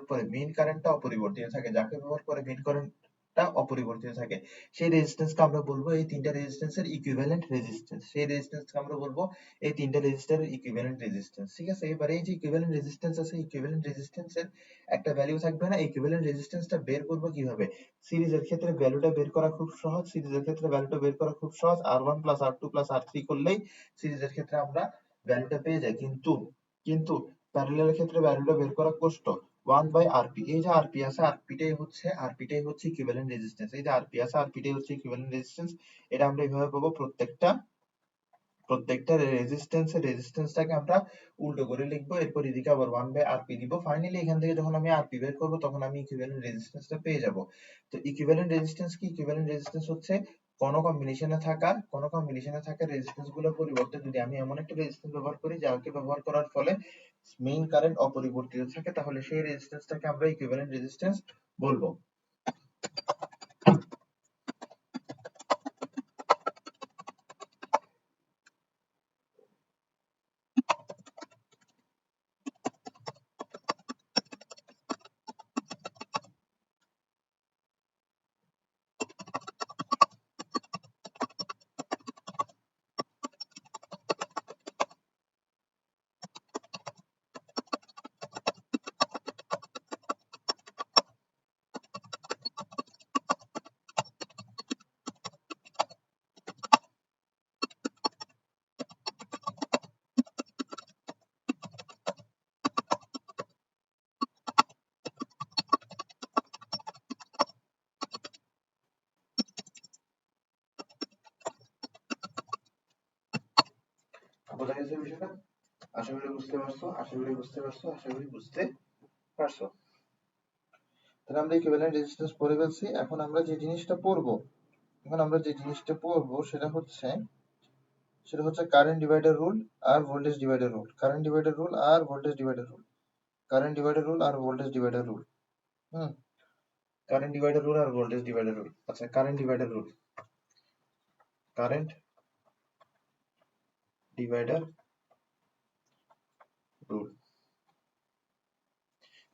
পরে মেইন কারেন্টটা অপরিবর্তিত থাকে, যাকে ব্যবহার করে মেইন কারেন্টটা অপরিবর্তিত থাকে, সেই রেজিস্ট্যান্সকে আমরা বলবো এই তিনটা রেজিস্ট্যান্সের ইকুইভ্যালেন্ট রেজিস্ট্যান্স। সেই রেজিস্ট্যান্সকে আমরা বলবো এই তিনটা রেজিস্টারের ইকুইভ্যালেন্ট রেজিস্ট্যান্স। ঠিক আছে, এবারে এই যে ইকুইভ্যালেন্ট রেজিস্ট্যান্স আছে, ইকুইভ্যালেন্ট রেজিস্ট্যান্সের একটা ভ্যালু থাকবে না? ইকুইভ্যালেন্ট রেজিস্ট্যান্সটা বের করব কিভাবে? সিরিজের ক্ষেত্রে ভ্যালুটা বের করা খুব সহজ, সিরিজের ক্ষেত্রে ভ্যালুটা বের করা খুব সহজ। R1 plus R2 plus R3 করলেই সিরিজের ক্ষেত্রে আমরা ভ্যালুটা পেয়ে যাই। কিন্তু প্যারালালের ক্ষেত্রে ভ্যালুটা বের করা কষ্ট। 1 বাই আরপি, এই যে আরপি আছে, আরপিটাই হচ্ছে ইকুইভ্যালেন্ট রেজিস্ট্যান্স। এই যে আরপি আছে, আরপিটাই হচ্ছে ইকুইভ্যালেন্ট রেজিস্ট্যান্স। এটা আমরা এইভাবে পাবো, প্রত্যেকটা রেজিস্ট্যান্সটাকে আমরা উল্টো করে লিখবো, এরপর এদিকে আবার 1 বাই আরপি দিব। ফাইনালি এখান থেকে যখন আমি আরপি বের করব তখন আমি ইকুইভ্যালেন্ট রেজিস্ট্যান্সটা পেয়ে যাব। তো ইকুইভ্যালেন্ট রেজিস্ট্যান্স কি? ইকুইভ্যালেন্ট রেজিস্ট্যান্স হচ্ছে কোন কম্বিনেশনে থাকা রেজিস্ট্যান্স গুলোর পরিবর্তে যদি আমি এমন একটা রেজিস্ট্যান্স ব্যবহার করি যাকে ব্যবহার করার ফলে মেইন কারেন্ট অপরিবর্তিত থাকে, তাহলে সেই রেজিস্ট্যান্সটাকে আমরা ইকুইভ্যালেন্ট রেজিস্ট্যান্স বলবো। পারছো বিষয়টা? আশা করি বুঝতে পারছো, আশা করি বুঝতে পারছো, আশা করি বুঝতে পারছো। তাহলে আমরা ইকুইভ্যালেন্ট রেজিস্ট্যান্স পড়ে ফেলছি। এখন আমরা যে জিনিসটা পড়বো, সেটা হচ্ছে কারেন্ট ডিভাইডার রুল আর voltage divider rule, current divider rule আর voltage divider rule, current divider rule আর ভোল্টেজ ডিভাইডার রুল। হুম, কারেন্ট ডিভাইডার রুল আর ভোল্টেজ ডিভাইডার রুল। আচ্ছা, current divider rule, current divider rule,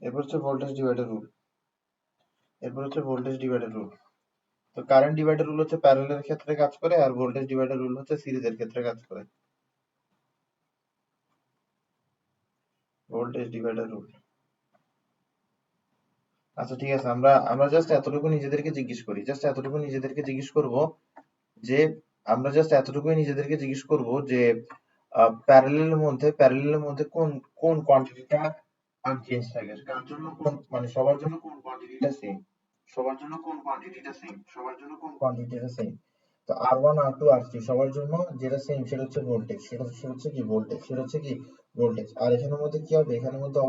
এরপর হচ্ছে ভোল্টেজ ডিভাইডার রুল, এরপর হচ্ছে ভোল্টেজ ডিভাইডার রুল। তো কারেন্ট ডিভাইডার রুল হচ্ছে প্যারালালের ক্ষেত্রে কাজ করে, আর ভোল্টেজ ডিভাইডার রুল হচ্ছে সিরিজের ক্ষেত্রে কাজ করে। Voltage divider rule. আচ্ছা ঠিক আছে, আমরা আমরা জাস্ট এতটুকু নিজেদেরকে জিজ্ঞেস করি, জাস্ট এতটুকু নিজেদেরকে জিজ্ঞেস করব যে আমরা জাস্ট এতটুকুই নিজেদেরকে জিজ্ঞেস করব যে প্যারালেলের মধ্যে কোন কোন কোয়ান্টিটিটা আনচেঞ্জ থাকে, কার জন্য কোন, মানে সবার জন্য কোন কোয়ান্টিটিটা সেম, সবার জন্য কোন কোয়ান্টিটিটা সেম, সবার জন্য কোন কোয়ান্টিটিটা সেম। তো R1 R2 R3 সবার জন্য যেটা সেম সেটা হচ্ছে ভোল্টেজ, সেটা হচ্ছে কি ভোল্টেজ, সেটা হচ্ছে কি ভোল্টেজ। আর এখানের মধ্যে কি হবে, এখানের মধ্যে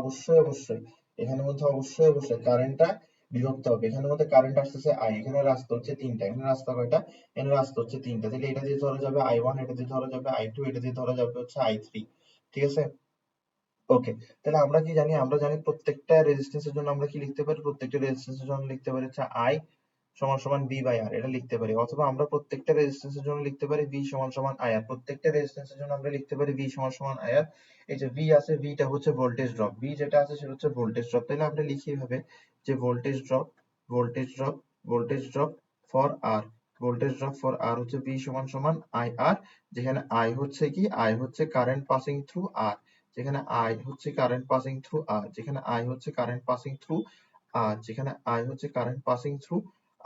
অবশ্যই কারেন্টটা বিভক্ত হবে। এখানের মধ্যে কারেন্ট আসতেছে I, এখানে রাস্তা হচ্ছে তিনটা, এখানে রাস্তা কয়টা, এখানে রাস্তা হচ্ছে তিনটা। তাহলে এটা দিয়ে ধরা যাবে I1, এটা দিয়ে ধরা যাবে I2, এটা দিয়ে ধরা যাবে হচ্ছে I3। ঠিক আছে, ওকে। তাহলে আমরা কি জানি, আমরা জানি প্রত্যেকটা রেজিস্ট্যান্সের জন্য আমরা কি লিখতে পারি, প্রত্যেকটা রেজিস্ট্যান্সের জন্য লিখতে পারি হচ্ছে I সমান সমান V বাই R, এটা লিখতে পারি। অথবা আমরা প্রত্যেকটা রেজিস্ট্যান্সের জন্য লিখতে পারি V সমান সমান IR, প্রত্যেকটা রেজিস্ট্যান্সের জন্য আমরা লিখতে পারি V সমান সমান IR। এই যে V আছে, V টা হচ্ছে ভোল্টেজ ড্রপ, V যেটা আছে সেটা হচ্ছে ভোল্টেজ ড্রপ। তাহলে আমরা লিখি এভাবে যে voltage drop, voltage drop, voltage drop for R, voltage drop for R হচ্ছে V সমান সমান IR, যেখানে I হচ্ছে কি, I হচ্ছে কারেন্ট পাসিং থ্রু R, যেখানে I হচ্ছে কারেন্ট পাসিং থ্রু R, যেখানে I হচ্ছে কারেন্ট পাসিং থ্রু R, যেখানে I হচ্ছে কারেন্ট পাসিং থ্রু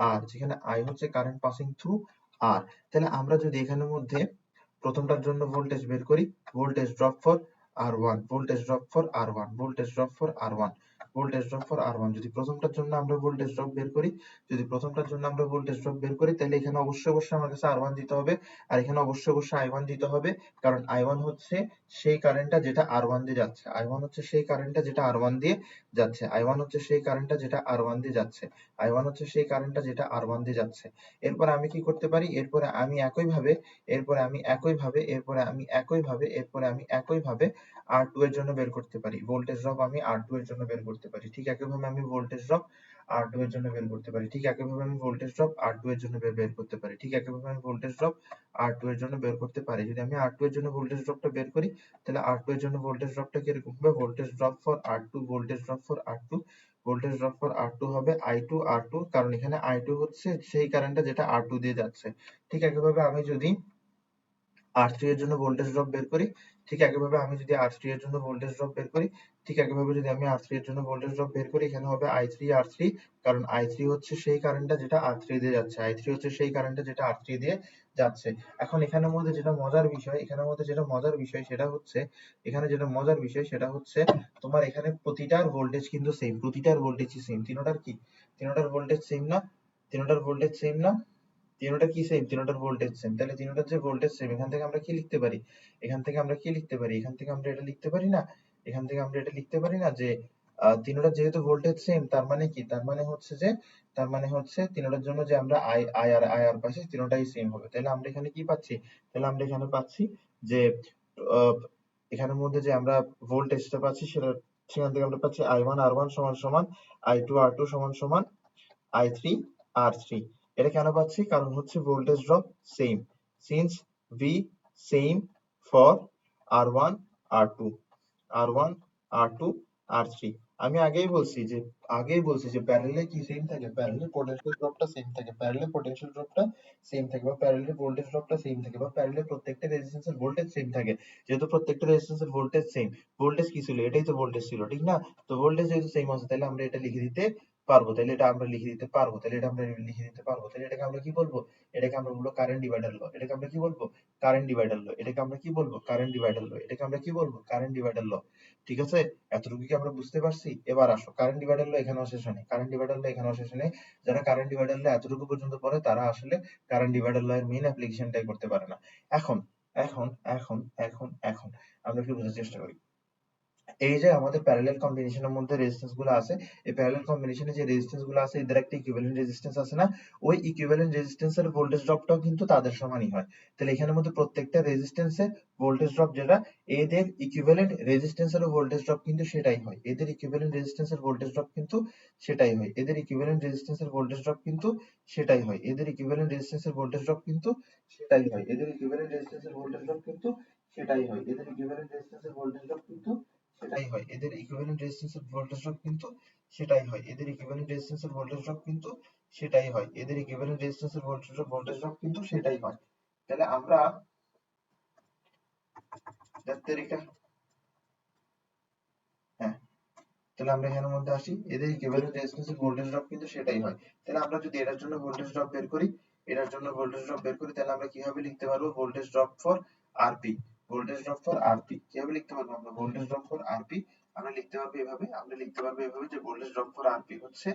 আর, যেখানে I হচ্ছে কারেন্ট পাসিং থ্রু আর। তাহলে আমরা যদি এখানের মধ্যে প্রথমটার জন্য ভোল্টেজ বের করি, voltage drop for R1, voltage drop for R1, voltage drop for R1, voltage drop for R1, যদি প্রথমটার জন্য আমরা ভোল্টেজ ড্রপ বের করি, যদি প্রথমটার জন্য আমরা ভোল্টেজ ড্রপ বের করি, তাহলে এখানে অবশ্যই আমার কাছে R1 দিতে হবে, আর এখানে অবশ্যই I1 দিতে হবে। কারণ I1 হচ্ছে সেই কারেন্টটা যেটা R1 দিয়ে যাচ্ছে, I1 হচ্ছে সেই কারেন্টটা যেটা R1 দিয়ে যাচ্ছে, I1 হচ্ছে সেই কারেন্টটা যেটা R1 দিয়ে যাচ্ছে, I1 হচ্ছে সেই কারেন্টটা যেটা R1 দিয়ে যাচ্ছে। এরপর আমি কি করতে পারি, এরপরে আমি একইভাবে, R2 এর জন্য বের করতে পারি, ভোল্টেজ ড্রপ আমি R2 এর জন্য বের করতে পারি। ঠিক একইভাবে আমি ভোল্টেজ ড্রপ R2 এর জন্য বের করতে পারি, ঠিক একইভাবে আমি ভোল্টেজ ড্রপ R2 এর জন্য বের করতে পারি, ঠিক একইভাবে আমি ভোল্টেজ ড্রপ R2 এর জন্য বের করতে পারি। যদি আমি R2 এর জন্য ভোল্টেজ ড্রপটা বের করি, তাহলে R2 এর জন্য ভোল্টেজ ড্রপটা কিরকম হবে, voltage drop for R2, voltage drop for R2, voltage drop for R2 হবে I2 R2, কারণ এখানে I2 হচ্ছে সেই কারেন্টটা যেটা R2 দিয়ে যাচ্ছে। ঠিক একইভাবে আমি যদি R3 এর জন্য ভোল্টেজ ড্রপ বের করি, ঠিক একইভাবে আমি যদি R3 এর জন্য ভোল্টেজ ড্রপ বের করি, ঠিক একইভাবে যদি আমি R3 এর জন্য ভোল্টেজ ড্রপ বের করি, এখানে হবে I3 R3, কারণ I3 হচ্ছে সেই কারেন্টটা যেটা R3 দিয়ে যাচ্ছে, I3 হচ্ছে সেই কারেন্টটা যেটা R3 দিয়ে যাচ্ছে। এখন এখানের মধ্যে যেটা মজার বিষয়, সেটা হচ্ছে তোমার এখানে প্রতিটার ভোল্টেজ কিন্তু সেম, প্রতিটার ভোল্টেজই সেম, তিনোটার কি, তিনোটার ভোল্টেজ সেম না, তিনোটার ভোল্টেজ সেম না, তিনোটা কি সেম, তিনোটার ভোল্টেজ সেম। তাহলে তিনোটার যে ভোল্টেজ সেম, এখান থেকে আমরা কি লিখতে পারি, এখান থেকে আমরা কি লিখতে পারি, এখান থেকে আমরা এটা লিখতে পারি না, এখান থেকে আমরা এটা লিখতে পারি না যে তিনোটার যেহেতু ভোল্টেজ সেম, তার মানে কি, তার মানে হচ্ছে তিনোটার জন্য যে আমরা আই আর পাচ্ছি তিনোটাই সেম হবে। তাহলে আমরা এখানে কি পাচ্ছি, তাহলে আমরা এখানে পাচ্ছি যে আহ, এখানের মধ্যে যে আমরা ভোল্টেজটা পাচ্ছি সেটা, সেখান থেকে আমরা পাচ্ছি I1 R1 সমান সমান I2 R2 সমান সমান I3 R3। এটা কেন পাচ্ছি, কারণ হচ্ছে voltage drop same, since V same for R1 R2, R1 R2 R3। আমি আগেই বলছি যে প্যারালালে কি সেম থাকে, প্যারালালে পোটেনশিয়াল ড্রপটা সেম থাকে, প্যারালালে পোটেনশিয়াল ড্রপটা সেম থাকে, বা প্যারালালে ভোল্টেজ ড্রপটা সেম থাকে, বা প্যারালালে প্রত্যেকটা রেজিস্ট্যান্সের ভোল্টেজ সেম থাকে। যেহেতু প্রত্যেকটা রেজিস্ট্যান্সের ভোল্টেজ সেম, ভোল্টেজ কি ছিল, এটাই তো ভোল্টেজ ছিল, ঠিক না? তো ভোল্টেজ যেহেতু সেম আছে, তাহলে আমরা এটা লিখে দিতে পারবো, তাহলে এটা আমরা লিখে দিতে পারবো, তাহলে এটা আমরা লিখে দিতে পারবো, তাহলে এটাকে আমরা কি বলবো, এটাকে আমরা বলবো কারেন্ট ডিভাইডার ল, এটাকে আমরা কি বলবো, কারেন্ট ডিভাইডার ল, এটাকে আমরা কি বলবো, কারেন্ট ডিভাইডার ল, এটাকে আমরা কি বলবো, কারেন্ট ডিভাইডার ল। ঠিক আছে, এতটুকু কি আমরা বুঝতে পারছি? এবার আসো, কারেন্ট ডিভাইডার ল এখানেও শেষ হয়নি, কারেন্ট ডিভাইডার ল এখানেও শেষ হয়নি। যারা কারেন্ট ডিভাইডার ল এতটুকু পর্যন্ত পড়ে, তারা আসলে কারেন্ট ডিভাইডার ল এর মেইন অ্যাপ্লিকেশনটাই করতে পারে না। এখন এখন এখন এখন এখন আমরা একটু বোঝার চেষ্টা করি। এই যে আমাদের প্যারালাল কম্বিনেশনের মধ্যে রেজিস্ট্যান্স গুলো আছে, এই প্যারালাল কম্বিনেশনে যে রেজিস্ট্যান্স গুলো আছে এদের একটা ইকুইভ্যালেন্ট রেজিস্ট্যান্স আছে না, ওই ইকুইভ্যালেন্ট রেজিস্ট্যান্সের ভোল্টেজ ড্রপটাও কিন্তু তাদের সমানই হয়। তাহলে এখানের মধ্যে প্রত্যেকটা রেজিস্ট্যান্সের ভোল্টেজ ড্রপ যেটা, এদের ইকুইভ্যালেন্ট রেজিস্ট্যান্সের ভোল্টেজ ড্রপ কিন্তু সেটাই হয়, এদের ইকুইভ্যালেন্ট রেজিস্ট্যান্সের ভোল্টেজ ড্রপ কিন্তু সেটাই হয়, এদের ইকুইভ্যালেন্ট রেজিস্ট্যান্সের ভোল্টেজ ড্রপ কিন্তু সেটাই হয়, এদের ইকুইভ্যালেন্ট রেজিস্ট্যান্সের ভোল্টেজ ড্রপ কিন্তু সেটাই হয়, এদের ইকুইভ্যালেন্ট রেজিস্ট্যান্সের ভোল্টেজ ড্রপ কিন্তু সেটাই হয়, এদের ইকুইভ্যালেন্ট রেজিস্ট্যান্সের ভোল্টেজ ড্রপ কিন্তু সেটাই হয়, এদের ইকুইভ্যালেন্ট রেজিস্ট্যান্সের ভোল্টেজ ড্রপ কিন্তু সেটাই হয়, এদের ইকুইভ্যালেন্ট রেজিস্ট্যান্সের ভোল্টেজ ড্রপ কিন্তু সেটাই হয়, এদের ইকুইভ্যালেন্ট রেজিস্ট্যান্সের ভোল্টেজ ড্রপ কিন্তু সেটাই হয়। তাহলে আমরা হ্যাঁ, তাহলে আমরা এখানের মধ্যে আসি, এদের ইকুইভ্যালেন্ট রেজিস্ট্যান্সের ভোল্টেজ ড্রপ কিন্তু সেটাই হয়। তাহলে আমরা যদি এটার জন্য ভোল্টেজ ড্রপ বের করি, এটার জন্য ভোল্টেজ ড্রপ বের করি, তাহলে আমরা কিভাবে লিখতে পারবো? Voltage drop for RP, voltage drop for RP কিভাবে লিখতে পারবো? আমরা ভোল্টেজ ড্রপ ফর আরপি আমরা লিখতে পারবো এভাবে, আমরা লিখতে পারবো এভাবে যে ভোল্টেজ ড্রপ ফর আরপি হচ্ছে,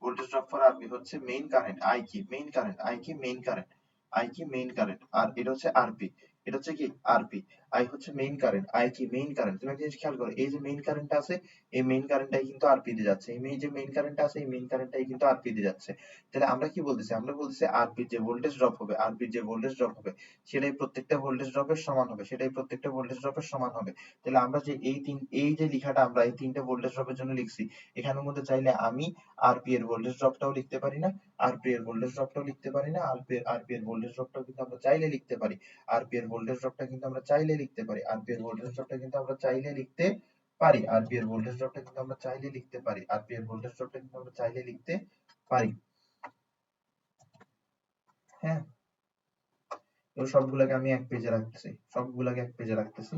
ভোল্টেজ ড্রপ ফর আরপি হচ্ছে মেইন কারেন্ট আই কি, মেইন কারেন্ট আই কি, মেইন কারেন্ট আই কি, মেইন কারেন্ট, আর এটা হচ্ছে আরপি, এটা হচ্ছে কি আরপি, আই হচ্ছে মেইন কারেন্ট, আই কি মেইন কারেন্ট। তুমি একটা জিনিস খেয়াল করো, এই যে মেইন কারেন্টটা আছে, এই মেইন কারেন্টটাই কিন্তু আরপি দিয়ে যাচ্ছে, এই যে মেইন কারেন্টটা আছে, এই মেইন কারেন্টটাই কিন্তু আরপি দিয়ে যাচ্ছে। তাহলে আমরা কি বলতেছি? আমরা বলতেছি আরপি যে ভোল্টেজ ড্রপ হবে, আরপি যে ভোল্টেজ ড্রপ হবে সেটাই প্রত্যেকটা ভোল্টেজ ড্রপের সমান হবে, সেটাই প্রত্যেকটা ভোল্টেজ ড্রপের সমান হবে। তাহলে আমরা যে এই যে লেখাটা আমরা এই তিনটা ভোল্টেজ ড্রপের জন্য লিখছি, এখানের মধ্যে চাইলে আমি আরপি এর ভোল্টেজ ড্রপটাও লিখতে পারি না, আরপি এর ভোল্টেজ ড্রপটাও লিখতে পারি না, আরপি এর ভোল্টেজ ড্রপটাও কিন্তু আমরা চাইলে লিখতে পারি, আরপি এর ভোল্টেজ ড্রপটা কিন্তু আমরা চাইলে লিখতে পারি, আরপি এর ভোল্টেজ ড্রপটা কিন্তু আমরা চাইলে লিখতে পারি, আরপি এর ভোল্টেজ ড্রপটা কিন্তু আমরা চাইলে লিখতে পারি, আরপি এর ভোল্টেজ ড্রপটা কিন্তু আমরা চাইলে লিখতে পারি। হ্যাঁ, তো সবগুলোকে আমি এক পেজে রাখতেছি, সবগুলোকে এক পেজে রাখতেছি,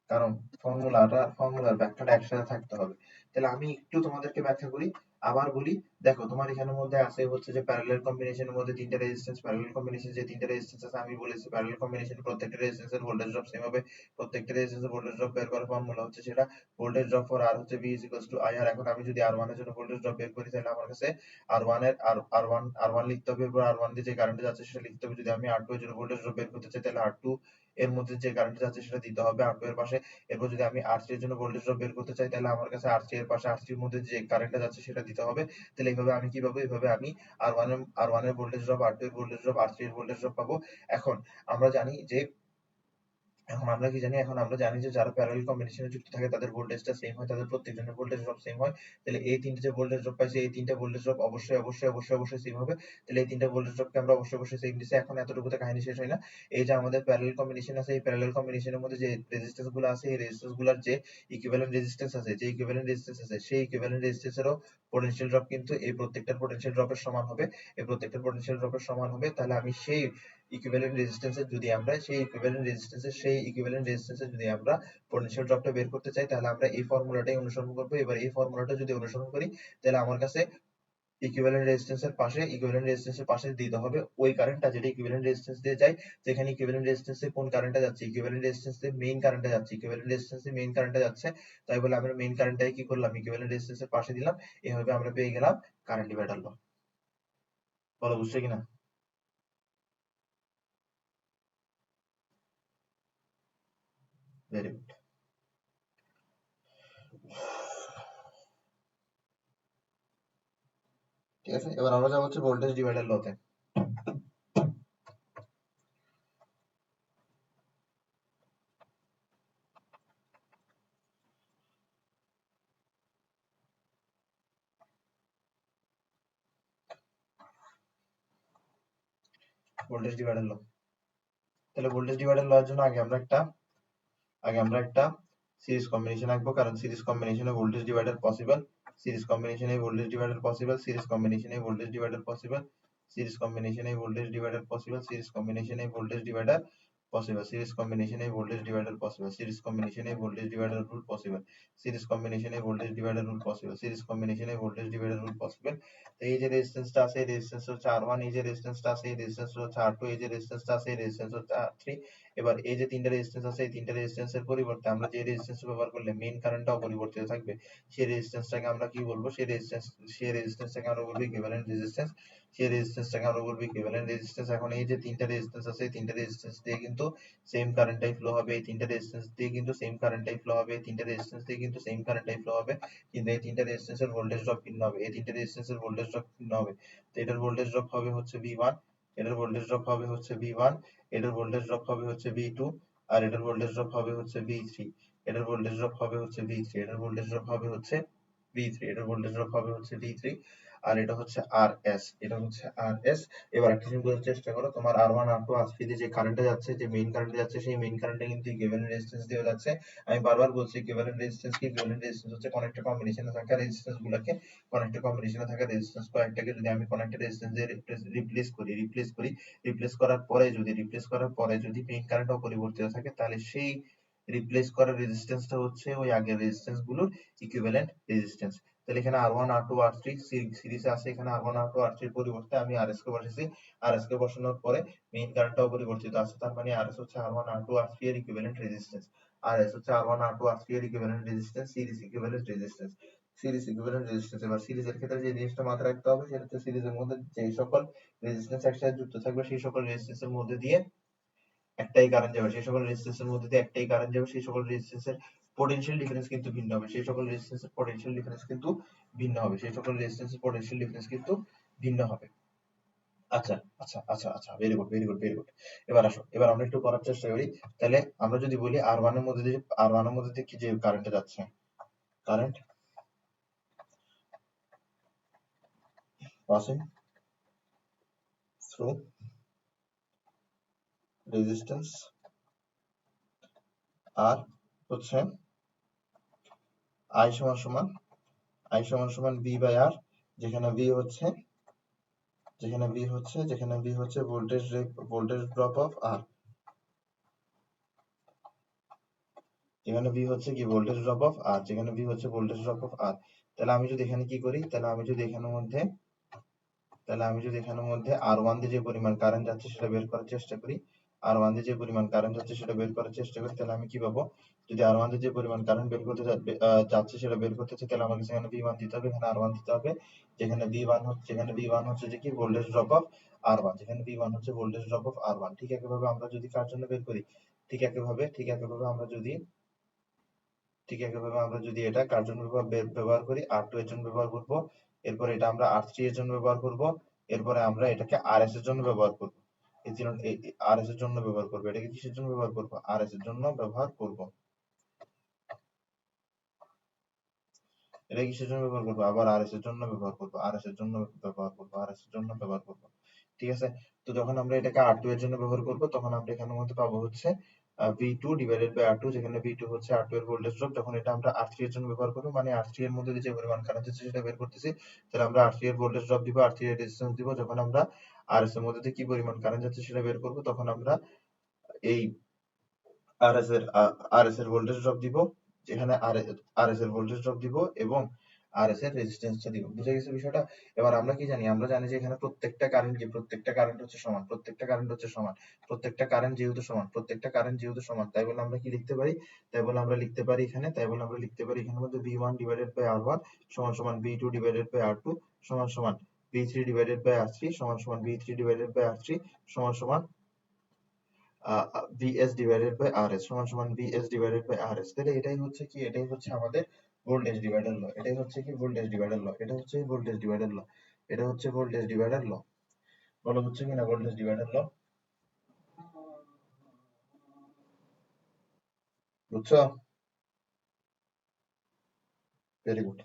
কারণ ফর্মুলার ব্যাখ্যাটা একসাথে থাকতে হবে। তাহলে আমি একটু তোমাদেরকে ব্যাখ্যা করি, আবার বলি। দেখো তোমার এখানের মধ্যে আছে হচ্ছে যে প্যারালাল কম্বিনেশনের মধ্যে তিনটা রেজিস্ট্যান্স, প্যারালাল কম্বিনেশন যে তিনটা রেজিস্ট্যান্স আছে আমি বলেছি প্যারালাল কম্বিনেশনে প্রত্যেকটা রেজিস্ট্যান্সের ভোল্টেজ ড্রপ সেম হবে, প্রত্যেকটা রেজিস্ট্যান্সের ভোল্টেজ ড্রপ বের করার ফর্মুলা হচ্ছে সেটা ভোল্টেজ ড্রপ ফর আর হচ্ছে v is equals to i। আর এখন আমি যদি আর1 এর জন্য ভোল্টেজ ড্রপ বের করি তাহলে আমার কাছে আর1 এর আর1 লিখতে হবে, এরপর আর1 দিয়ে যে কারেন্ট যাচ্ছে সেটা লিখতে হবে। যদি আমি আর2 এর জন্য ভোল্টেজ ড্রপ বের করতে চাই তাহলে আর2 এর মধ্যে যে কারেন্ট যাচ্ছে সেটা দিতে হবে আর2 এর পাশে। এরপর যদি আমি আর3 এর জন্য ভোল্টেজ ড্রপ বের করতে চাই তাহলে আমার কাছে আর3 এর পাশে আর3 এর মধ্যে যে কারেন্টটা যাচ্ছে সেটা দিতে হবে। তাহলে এইভাবে আমি কি পাবো? এইভাবে আমি আর1 এর ভোল্টেজ ড্রপ, আর2 এর ভোল্টেজ ড্রপ, আর3 এর ভোল্টেজ ড্রপ পাবো। এখন আমরা জানি যে এখন আমরা কি জানি? এখন আমরা জানি যে যারা প্যারালাল কম্বিনেশনে যুক্ত থাকে তাদের ভোল্টেজটা সেম হয়, তাদের প্রত্যেকজনের ভোল্টেজ ড্রপ সেম হয়। তাহলে এই তিনটে যে ভোল্টেজ ড্রপ পাইছে এই তিনটা ভোল্টেজ ড্রপ অবশ্যই সেম হবে। তাহলে এই তিনটা ভোল্টেজ ড্রপকে আমরা অবশ্যই সেম দিছি। এখন এতটুকুতে কাহিনী শেষ হয় না। এই যে আমাদের প্যারালাল কম্বিনেশন আছে, এই প্যারালাল কম্বিনেশনের মধ্যে যে রেজিস্ট্যান্স গুলো আছে এই রেজিস্ট্যান্স গুলার যে ইকুইভ্যালেন্ট রেজিস্ট্যান্স আছে, যে ইকুইভ্যালেন্ট রেজিস্ট্যান্স আছে সেই ইকুইভ্যালেন্ট রেজিস্ট্যান্সেরও পোটেনশিয়াল ড্রপ কিন্তু এই প্রত্যেকটার পোটেনশিয়াল ড্রপের সমান হবে, এই প্রত্যেকটার পোটেনশিয়াল ড্রপের সমান হবে। তাহলে আমি সেই ইকুইভ্যালেন্ট রেজিস্ট্যান্সের যদি আমরা পোটেনশিয়াল ড্রপটা বের করতে চাই তাহলে আমরা এই ফর্মুলাটাই অনুসরণ করব। এবার এই ফর্মুলাটা যদি অনুসরণ করি তাহলে আমার কাছে ইকুইভ্যালেন্ট রেজিস্ট্যান্সের পাশে দিতে হবে ওই কারেন্টটা যেটা ইকুইভ্যালেন্ট রেজিস্ট্যান্স দিয়ে যায়। যেখানে ইকুইভ্যালেন্ট রেজিস্ট্যান্সে কোন কারেন্টটা যাচ্ছে? ইকুইভ্যালেন্ট রেজিস্ট্যান্সে মেইন কারেন্টটা যাচ্ছে, ইকুইভ্যালেন্ট রেজিস্ট্যান্সে মেইন কারেন্টটা যাচ্ছে। তাই বলে আমরা মেইন কারেন্টটাই কি করলাম? ইকুইভ্যালেন্ট রেজিস্ট্যান্সের পাশে দিলাম। এভাবে আমরা পেয়ে গেলাম কারেন্ট ডিভাইডার ল। বলো বুঝছো কিনা? Very good. ঠিক আছে, এবার আমরা যাবো হচ্ছে ভোল্টেজ ডিভাইডার লতে। ভোল্টেজ ডিভাইডার ল। তাহলে ভোল্টেজ ডিভাইডার লওয়ার জন্য আগে আমরা একটা সিরিজ কম্বিনেশন আঁকবো, কারণ সিরিজ কম্বিনেশনে ভোল্টেজ ডিভাইডার পসিবল, সিরিজ কম্বিনেশনে ভোল্টেজ ডিভাইডার পসিবল, সিরিজ কম্বিনেশনে ভোল্টেজ ডিভাইডার পসিবল, সিরিজ কম্বিনেশনে ভোল্টেজ ডিভাইডার পসিবল, সিরিজ কম্বিনেশনে ভোল্টেজ ডিভাইডার পসিবল, সিরিজ কম্বিনেশনে ভোল্টেজ ডিভাইডার পসিবল, সিরিজ কম্বিনেশনে voltage divider rule possible, series কম্বিনেশনে voltage divider rule possible, series কম্বিনেশনে ভোল্টেজ ডিভাইডার রুল পসিবল। এই যে রেজিস্ট্যান্সটা আছে এই রেজিস্ট্যান্স হচ্ছে আর1, এই যে রেজিস্ট্যান্সটা আছে এই রেজিস্ট্যান্স হচ্ছে আর2, এই যে রেজিস্ট্যান্সটা আছে এই রেজিস্ট্যান্স হচ্ছে আর3। এবার এই যে তিনটা রেজিস্ট্যান্স আছে এই তিনটা রেজিস্ট্যান্সের পরিবর্তে আমরা যে রেজিস্ট্যান্স ব্যবহার করলে মেইন কারেন্টটাও পরিবর্তিত থাকবে সেই রেজিস্ট্যান্সটাকে আমরা কি বলবো? সেই রেজিস্ট্যান্সটাকে আমরা বলবো ইকুইভ্যালেন্ট রেজিস্ট্যান্স। সেই রেজিস্ট্যান্সটাকে আমরা বলবো ইকুইভ্যালেন্ট রেজিস্ট্যান্স। এখন এই যে তিনটা রেজিস্ট্যান্স আছে, এই তিনটা রেজিস্ট্যান্স দিয়ে কিন্তু সেম কারেন্টটাই ফ্লো হবে, এই তিনটা রেজিস্ট্যান্স দিয়ে কিন্তু সেম কারেন্টটাই ফ্লো হবে, এই তিনটা রেজিস্ট্যান্স দিয়ে কিন্তু সেম কারেন্টটাই ফ্লো হবে, কিন্তু এই তিনটা রেজিস্ট্যান্সের ভোল্টেজ ড্রপ ভিন্ন হবে, এই তিনটা রেজিস্ট্যান্সের ভোল্টেজ ড্রপ ভিন্ন হবে। তো এটার ভোল্টেজ ড্রপ হবে হচ্ছে V1, এটার ভোল্টেজ ড্রপ হবে হচ্ছে V1, এটার ভোল্টেজ ড্রপ হবে হচ্ছে V2, আর এটার ভোল্টেজ ড্রপ হবে হচ্ছে V3, এটার ভোল্টেজ ড্রপ হবে হচ্ছে V3, এটার ভোল্টেজ ড্রপ হবে হচ্ছে V3, এটার ভোল্টেজ ড্রপ হবে হচ্ছে V3, আর এটা হচ্ছে RS, এটা হচ্ছে RS। এবার একটা জিনিস বোঝার চেষ্টা করো, তোমার R1 R2 R3 দিয়ে যে কারেন্টটা যাচ্ছে, যে মেইন কারেন্ট যাচ্ছে, সেই মেইন কারেন্টটা কিন্তু ইকুইভ্যালেন্ট রেজিস্ট্যান্স দিয়ে যাচ্ছে। আমি বারবার বলছি ইকুইভ্যালেন্ট রেজিস্ট্যান্স কি, ইকুইভ্যালেন্ট রেজিস্ট্যান্স হচ্ছে কানেক্টেড কম্বিনেশনে থাকা রেজিস্ট্যান্স গুলোকে, কানেক্টেড কম্বিনেশনে থাকা রেজিস্ট্যান্স কয়েকটাকে যদি আমি কানেক্টেড রেজিস্ট্যান্স দিয়ে রিপ্লেস করার পরে যদি মেইন কারেন্টও পরিবর্তিত থাকে, তাহলে সেই রিপ্লেস করা রেজিস্ট্যান্সটা হচ্ছে ওই আগের রেজিস্ট্যান্স গুলোর ইকুইভ্যালেন্ট রেজিস্ট্যান্স। তাহলে এখানে R1 R2 R3 সিরিজে আছে, এখানে R1 R2 R3 এর পরিবর্তে আমি RS কে বসাইছি, RS কে বসানোর পরে মেইন কারেন্টটাও পরিবর্তিত আছে, তার মানে RS হচ্ছে R1 R2 R3 এর ইকুইভ্যালেন্ট রেজিস্ট্যান্স, RS হচ্ছে R1 R2 R3 এর equivalent resistance, series equivalent resistance, series equivalent resistance. এবার সিরিজের ক্ষেত্রে যে জিনিসটা মাথায় রাখতে হবে সেটা হচ্ছে সিরিজের মধ্যে যে সকল রেজিস্ট্যান্স একসাথে যুক্ত থাকবে সেই সকল রেজিস্ট্যান্সের মধ্যে দিয়ে একটাই কারেন্ট যাবে, সেই সকল রেজিস্ট্যান্সের মধ্যে দিয়ে একটাই কারেন্ট যাবে, সেই সকল রেজিস্ট্যান্সের পোটেনশিয়াল ডিফারেন্স কিন্তু ভিন্ন হবে, সেই সকল রেজিস্ট্যান্সের পোটেনশিয়াল ডিফারেন্স কিন্তু ভিন্ন হবে, সেই সকল রেজিস্ট্যান্সের পোটেনশিয়াল ডিফারেন্স কিন্তু ভিন্ন হবে। আচ্ছা আচ্ছা আচ্ছা আচ্ছা, very good very good very good. এবার আসো, এবার আমরা একটু করার চেষ্টা করি। তাহলে আমরা যদি বলি R1 এর মধ্যে দিয়ে, R1 এর মধ্যে দিয়ে কি যে কারেন্টটা যাচ্ছে, কারেন্ট পাসিং থ্রু রেজিস্ট্যান্স আর হচ্ছে I সমান সমান V বাই R, যেখানে V হচ্ছে ভোল্টেজ ড্রপ অফ R, যেখানে V হচ্ছে কি ভোল্টেজ ড্রপ অফ R, যেখানে V হচ্ছে ভোল্টেজ ড্রপ অফ R। তাহলে আমি যদি এখানে কি করি, তাহলে আমি যদি এখানের মধ্যে R1 দিয়ে যে পরিমাণ কারেন্ট যাচ্ছে সেটা বের করার চেষ্টা করি, R1 দিয়ে যে পরিমাণ কারেন্ট যাচ্ছে সেটা বের করার চেষ্টা করি, তাহলে আমি কি পাবো, যদি R1 দিয়ে যে পরিমাণ কারেন্ট বের করতে যাচ্ছে সেটা বের করতে চাই, তাহলে আমাকে সেখানে V1 দিতে হবে, এখানে R1 দিতে হবে, যেখানে V1 হচ্ছে যে কি ভোল্টেজ ড্রপ অফ R1, যেখানে V1 হচ্ছে ভোল্টেজ ড্রপ অফ R1। ঠিক একইভাবে আমরা যদি কার জন্য বের করি, ঠিক একইভাবে আমরা যদি এটা কার জন্য ব্যবহার করি, R2 এর জন্য ব্যবহার করব, এরপরে এটা আমরা R3 এর জন্য ব্যবহার করব, এরপরে আমরা এটাকে RS এর জন্য ব্যবহার করব, RS এর জন্য ব্যবহার করব, এটাকে কিসের জন্য ব্যবহার করব, RS এর জন্য ব্যবহার করব, এটা কিসের জন্য ব্যবহার করব, আবার RS এর জন্য ব্যবহার করব, RS এর জন্য ব্যবহার করব, RS এর জন্য ব্যবহার করব। ঠিক আছে, তো যখন আমরা এটাকে R2 এর জন্য ব্যবহার করব, তখন আমরা এখানের মধ্যে পাবো হচ্ছে V2 ডিভাইডেড বাই R2, যেখানে V2 হচ্ছে R2 এর ভোল্টেজ ড্রপ। যখন এটা আমরা R3 এর জন্য ব্যবহার করব, মানে R3 এর মধ্যে যে পরিমাণ কারেন্ট আছে সেটা বের করতেছি, তাহলে আমরা R3 এর ভোল্টেজ ড্রপ দিব, R3 এর রেজিস্ট্যান্স দিব। যখন আমরা RS এর মধ্যে কি পরিমাণ কারেন্ট যাচ্ছে সেটা বের করব, তখন আমরা এই RS এর ভোল্টেজ ড্রপ দিব, যেখানে RS এর ভোল্টেজ ড্রপ দিব এবং RS এর রেজিস্ট্যান্সটা দিব। বুঝে গেছে বিষয়টা? এবার আমরা কি জানি, আমরা জানি যে এখানে প্রত্যেকটা কারেন্ট হচ্ছে সমান, প্রত্যেকটা কারেন্ট যেহেতু সমান, তাই বলে আমরা কি লিখতে পারি, এখানের মধ্যে V1 ডিভাইডেড বাই R1 সমান সমান V2 ডিভাইডেড বাই R2 সমান সমান V3 ডিভাইডেড বাই R3 সমান সমান V3 ডিভাইডেড বাই R3 সমান সমান VS ডিভাইডেড বাই RS সমান সমান VS ডিভাইডেড বাই RS। তাহলে এটাই হচ্ছে কি, এটাই হচ্ছে আমাদের ভোল্টেজ ডিভাইডার ল, এটাই হচ্ছে কি ভোল্টেজ ডিভাইডার ল, এটা হচ্ছে ভোল্টেজ ডিভাইডার ল, এটা হচ্ছে ভোল্টেজ ডিভাইডার ল। বলো হচ্ছে কিনা ভোল্টেজ ডিভাইডার ল? বুঝছো? Very good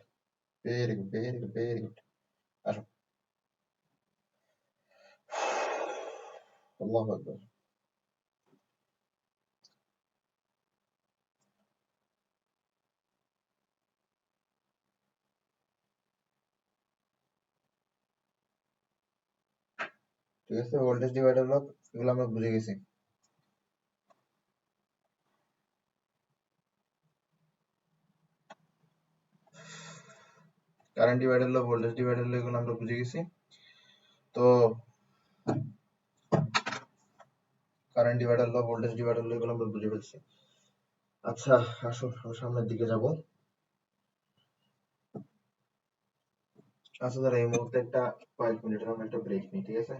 very good very good very good. আসো, আল্লাহু আকবার। ঠিক আছে, ভোল্টেজ ডিভাইডার ল এগুলো আমরা বুঝে গেছি। কারেন্ট ডিভাইডার ল, ভোল্টেজ ডিভাইডার ল এগুলো আমরা বুঝে গেছি। তো কারেন্ট ডিভাইডার ল, ভোল্টেজ ডিভাইডার ল এগুলো আমরা বুঝে ফেলছি। আচ্ছা, আসো সামনের দিকে যাব। আচ্ছা, ধরো এই মুহূর্তে একটা কয়েক মিনিটের আমরা একটা ব্রেক নিই, ঠিক আছে?